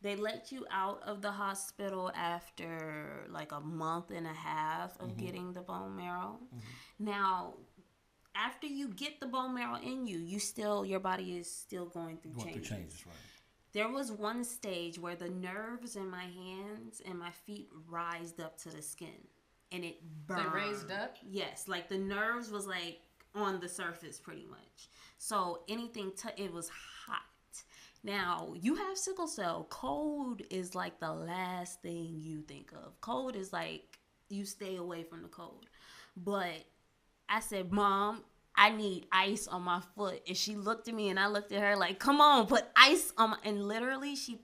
they let you out of the hospital after like a month and a half of getting the bone marrow. Now, after you get the bone marrow in you, your body is still going through changes. Right. There was one stage where the nerves in my hands and my feet rised up to the skin, and it burned. They raised up? Yes, like the nerves was like on the surface pretty much. So anything, it was hot. Now, you have sickle cell. Cold is like the last thing you think of. Cold is like, you stay away from the cold. But I said, Mom, I need ice on my foot. And she looked at me and I looked at her like, come on, put ice on my... And literally she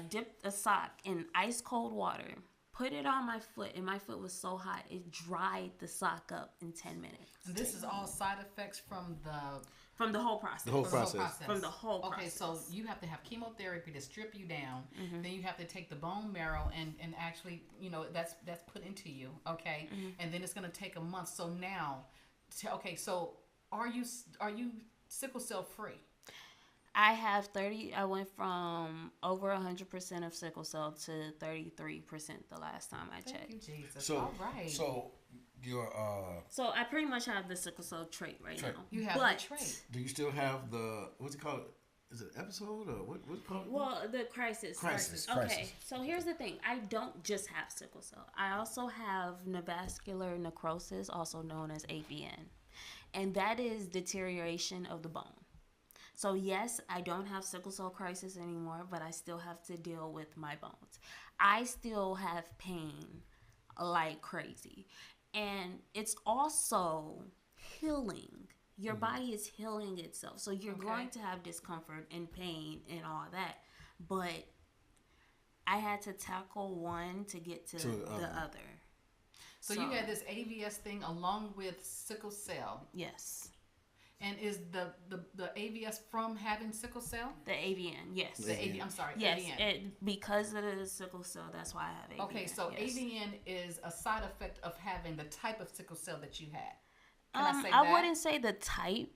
dipped a sock in ice cold water, put it on my foot, and my foot was so hot it dried the sock up in 10 minutes. And this is all side effects from the whole process. The whole process. From the whole process. Okay, so you have to have chemotherapy to strip you down. Then you have to take the bone marrow and actually, that's put into you. Okay, and then it's going to take a month. So now, so are you sickle cell free? I went from over 100% of sickle cell to 33% the last time I checked. Thank you, Jesus. So, all right. So your So I pretty much have the sickle cell trait now. You have the trait. Do you still have the, what's it called? Is it episode or what's it called? Well, the crisis. Okay, so here's the thing. I don't just have sickle cell. I also have neovascular necrosis, also known as AVN. And that is deterioration of the bone. So yes, I don't have sickle cell crisis anymore, but I still have to deal with my bones. I still have pain like crazy. And it's also healing. Your body is healing itself. So you're going to have discomfort and pain and all that. But I had to tackle one to get to the other. So you had this AVS thing along with sickle cell. Yes. And is the AVS from having sickle cell? The AVN, yes. I'm sorry, yes, AVN. Because it is sickle cell, that's why I have AVN. Okay, so yes. AVN is a side effect of having the type of sickle cell that you had. Can I say that? I wouldn't say the type,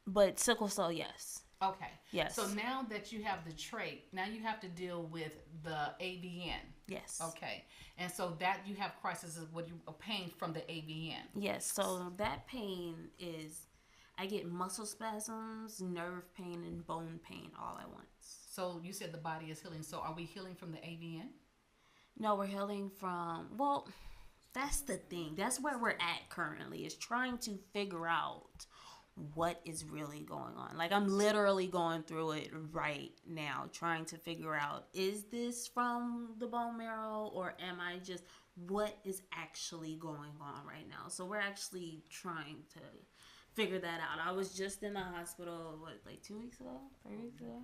but sickle cell, yes. Okay. Yes. So now that you have the trait, now you have to deal with the AVN. Yes. Okay. And so that you have crisis of what you are pain from the AVN. Yes. So that pain is, I get muscle spasms, nerve pain, and bone pain all at once. So you said the body is healing. So are we healing from the AVN? No, we're healing from, well, that's the thing. That's where we're at currently, is trying to figure out what is really going on. Like, I'm literally going through it right now, trying to figure out, is this from the bone marrow, or am I just what is actually going on right now. So we're actually trying to figure that out. I was just in the hospital, 2 weeks ago? 3 weeks ago?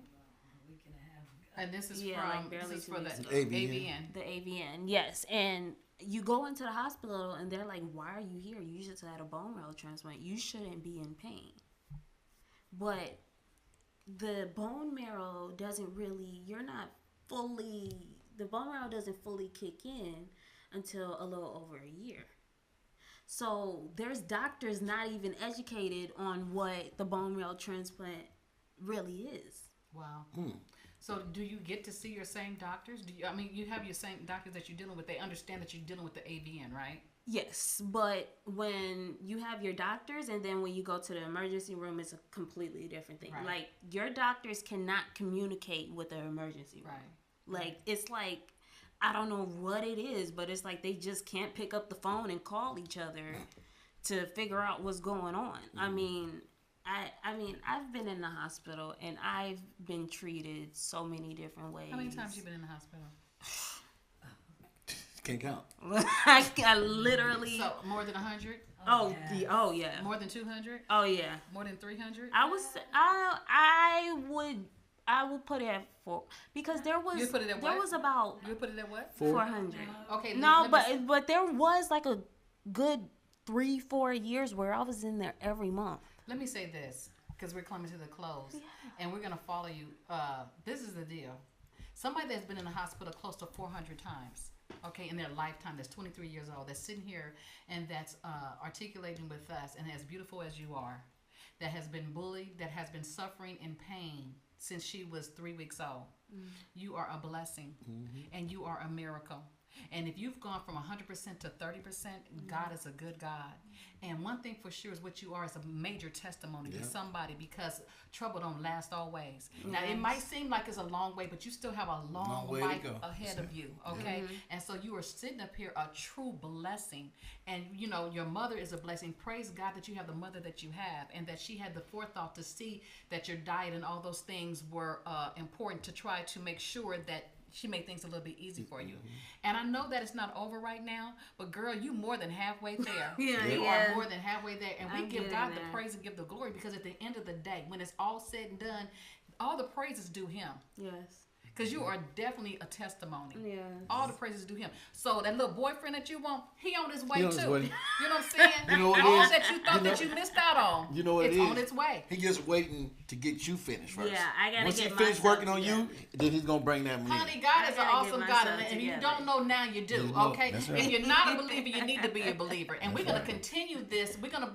And this is for the AVN. The AVN, yes. And you go into the hospital and they're like, why are you here? You just had a bone marrow transplant. You shouldn't be in pain. But the bone marrow doesn't really, the bone marrow doesn't fully kick in until a little over a year. So there's doctors not even educated on what the bone marrow transplant really is. Wow. So do you get to see your same doctors? You have your same doctors that you're dealing with. They understand that you're dealing with the AVN, right? Yes, but when you have your doctors and then when you go to the emergency room, it's a completely different thing. Right. Like, your doctors cannot communicate with the emergency room. Right. Like, it's like, I don't know what it is, but it's like they just can't pick up the phone and call each other to figure out what's going on. I mean, I've been in the hospital and I've been treated so many different ways. How many times you been in the hospital? Can't count. I literally. So more than 100? Oh yeah. More than 200? Oh yeah. More than 300? I would put it at 4 because there was. You put it at what? There was about. You put it at what? 400. Okay. No, but there was like a good 3-4 years where I was in there every month. Let me say this, because we're coming to the close, and we're gonna follow you. This is the deal. Somebody that's been in the hospital close to 400 times, okay, in their lifetime, that's 23 years old, that's sitting here and that's articulating with us, and as beautiful as you are, that has been bullied, that has been suffering in pain since she was 3 weeks old. You are a blessing, and you are a miracle. And if you've gone from 100% to 30%, God is a good God. And one thing for sure is what you are is a major testimony to somebody, because trouble don't last always. Now, it might seem like it's a long way, but you still have a long life ahead of you, okay? And so you are sitting up here a true blessing. And, your mother is a blessing. Praise God that you have the mother that you have, and that she had the forethought to see that your diet and all those things were important to try to make sure that she made things a little bit easy for you. And I know that it's not over right now, but girl, you more than halfway there. You are more than halfway there. And we give God the praise and give the glory, because at the end of the day, when it's all said and done, all the praises due him. Yes. Because you are definitely a testimony. Yes. All the praises due him. So that little boyfriend that you want, he on his way too. You know what I'm saying? You know what all that you thought that you missed out on. You know what it's it is? On its way. He just waiting to get you finished first. Yeah, I gotta Once get he finished working on you, then he's gonna bring that money. Honey, God is an awesome God, and you don't know now, you do. Okay, right. If you're not a believer, you need to be a believer. And we're gonna continue this. We're gonna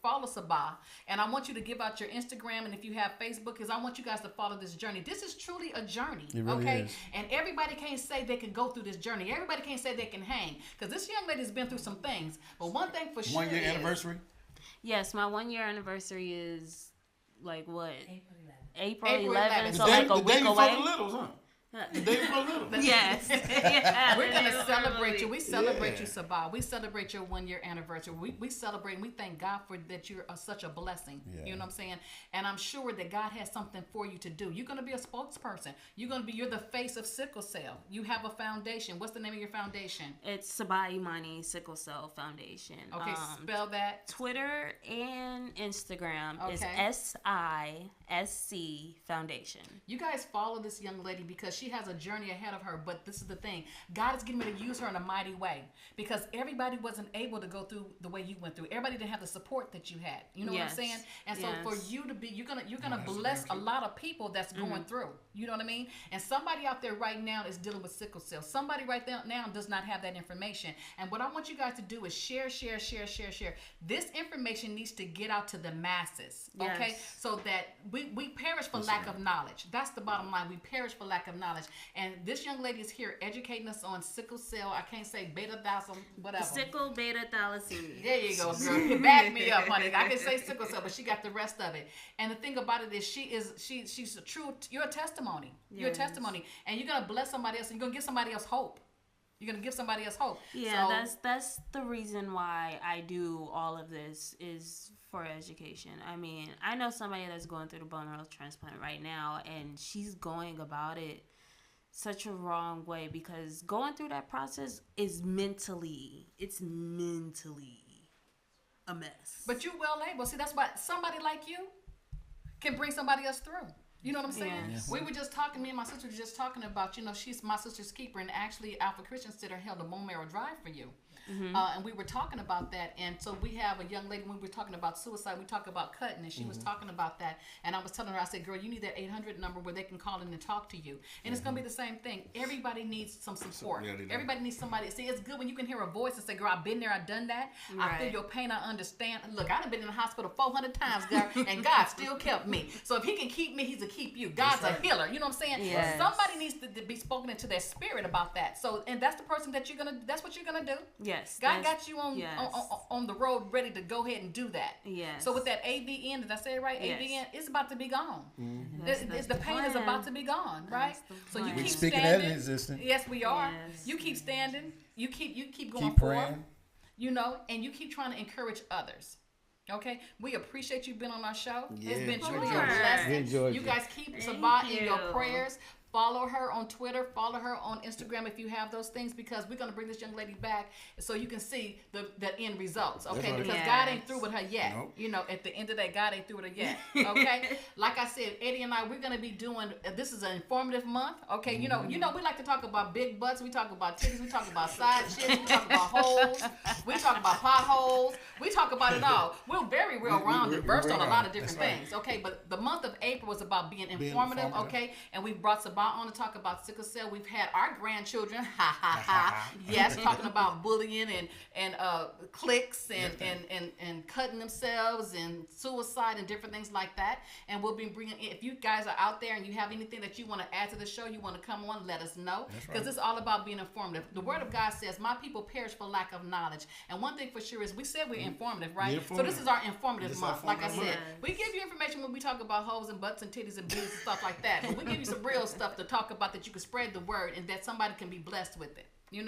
follow Sabah, and I want you to give out your Instagram, and if you have Facebook, because I want you guys to follow this journey. This is truly a journey. It really is. And everybody can't say they can go through this journey. Everybody can't say they can hang, because this young lady's been through some things. But one thing for sure 1 year anniversary? Yes, my 1 year anniversary is like what? April 11th. So like a week away. The littles, huh? The day before little. Yes. We're going to celebrate you. We celebrate you, Sabah. We celebrate your 1 year anniversary. We celebrate and we thank God for that you're such a blessing. Yeah. You know what I'm saying? And I'm sure that God has something for you to do. You're going to be a spokesperson. You're the face of sickle cell. You have a foundation. What's the name of your foundation? It's Sabah Imani Sickle Cell Foundation. Okay, spell that. Twitter and Instagram is SISC Foundation. You guys follow this young lady because she has a journey ahead of her, but this is the thing. God is getting ready to use her in a mighty way, because everybody wasn't able to go through the way you went through. Everybody didn't have the support that you had. You know what I'm saying? And so for you to be, you're gonna bless a lot of people that's going through. You know what I mean? And somebody out there right now is dealing with sickle cell. Somebody right now does not have that information. And what I want you guys to do is share. This information needs to get out to the masses. Okay? So that we perish for lack of knowledge. That's the bottom line. We perish for lack of knowledge. And this young lady is here educating us on sickle cell. I can't say beta thalassemia, whatever. Sickle beta thalassemia. There you go, girl. Back me up, honey. I can say sickle cell, but she got the rest of it. And the thing about it is, she's a true. You're a testimony. You're a testimony, and you're gonna bless somebody else, and you're gonna give somebody else hope. You're gonna give somebody else hope. Yeah, so, that's the reason why I do all of this, is for education. I mean, I know somebody that's going through the bone marrow transplant right now, and she's going about it such a wrong way, because going through that process is mentally a mess. But you're well able. See, that's why somebody like you can bring somebody else through. You know what I'm saying? Yes. We were just talking, me and my sister were just talking about, she's my sister's keeper, and actually Alpha Christian Center held a bone marrow drive for you. And we were talking about that, and so we have a young lady, when we were talking about suicide, we talk about cutting, and she was talking about that, and I was telling her, I said, girl, you need that 800 number where they can call in and talk to you, and it's going to be the same thing. Everybody needs some support. Everybody needs somebody. See, it's good when you can hear a voice and say, girl, I've been there, I've done that, I feel your pain, I understand. Look, I've been in the hospital 400 times, girl, and God still kept me. So if he can keep me, he's to keep you. God's a healer. You know what I'm saying? Yes. Somebody needs to be spoken into their spirit about that. So, and that's the person that that's what you're going to do. Yes. God got you on the road ready to go ahead and do that. Yes. So with that AVN, did I say it right? Yes. AVN, it's about to be gone. That's The pain is about to be gone, right? So you keep speaking standing. that existence. Yes, we are. Yes. You keep standing. You keep going Keep forward. praying. And you keep trying to encourage others. Okay, we appreciate you being on our show. Yeah, It's been enjoyed truly a it. blessing. Enjoyed You it. guys keep Thank Sabat in your you. prayers. Follow her on Twitter. Follow her on Instagram if you have those things, because we're going to bring this young lady back so you can see the end results, okay? Right. Because Yes. God ain't through with her yet. Nope. At the end of the day, God ain't through with her yet, okay? Like I said, Eddie and I, we're going to be doing, this is an informative month, okay? You know, we like to talk about big butts. We talk about titties. We talk about side chicks. We talk about holes. We talk about potholes. We talk about it all. We're very well-rounded, versed on a lot of different things, okay? But the month of April was about being informative, okay? And we brought Sabat on to talk about sickle cell. We've had our grandchildren, yes, talking about bullying and cliques and cutting themselves and suicide and different things like that. And we'll be bringing, if you guys are out there and you have anything that you want to add to the show, you want to come on, let us know, because it's all about being informative. The Word of God says, my people perish for lack of knowledge. And one thing for sure is, we said we're informative, right? So this is our informative month. Like I said, we give you information when we talk about hoes and butts and titties and boobs and stuff like that, but we give you some real stuff to talk about, that you can spread the word and that somebody can be blessed with it. Yes.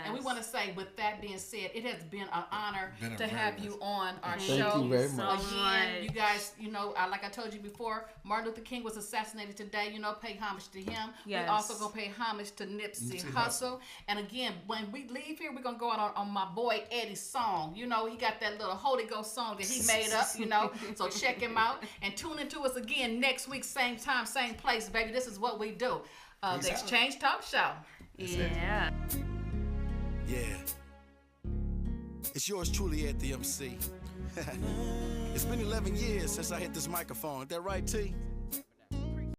And we want to say, with that being said, it has been an honor to have you on our show. Thank you very much. Again, you guys, like I told you before, Martin Luther King was assassinated today. Pay homage to him. Yes. We also gonna pay homage to Nipsey Hussle. And again, when we leave here, we're gonna go out on my boy Eddie's song. He got that little Holy Ghost song that he made up. So check him out and tune into us again next week, same time, same place, baby. This is what we do. The Exchange Talk Show. Yeah. Yeah. It's yours truly at the MC. It's been 11 years since I hit this microphone. Is that right, T?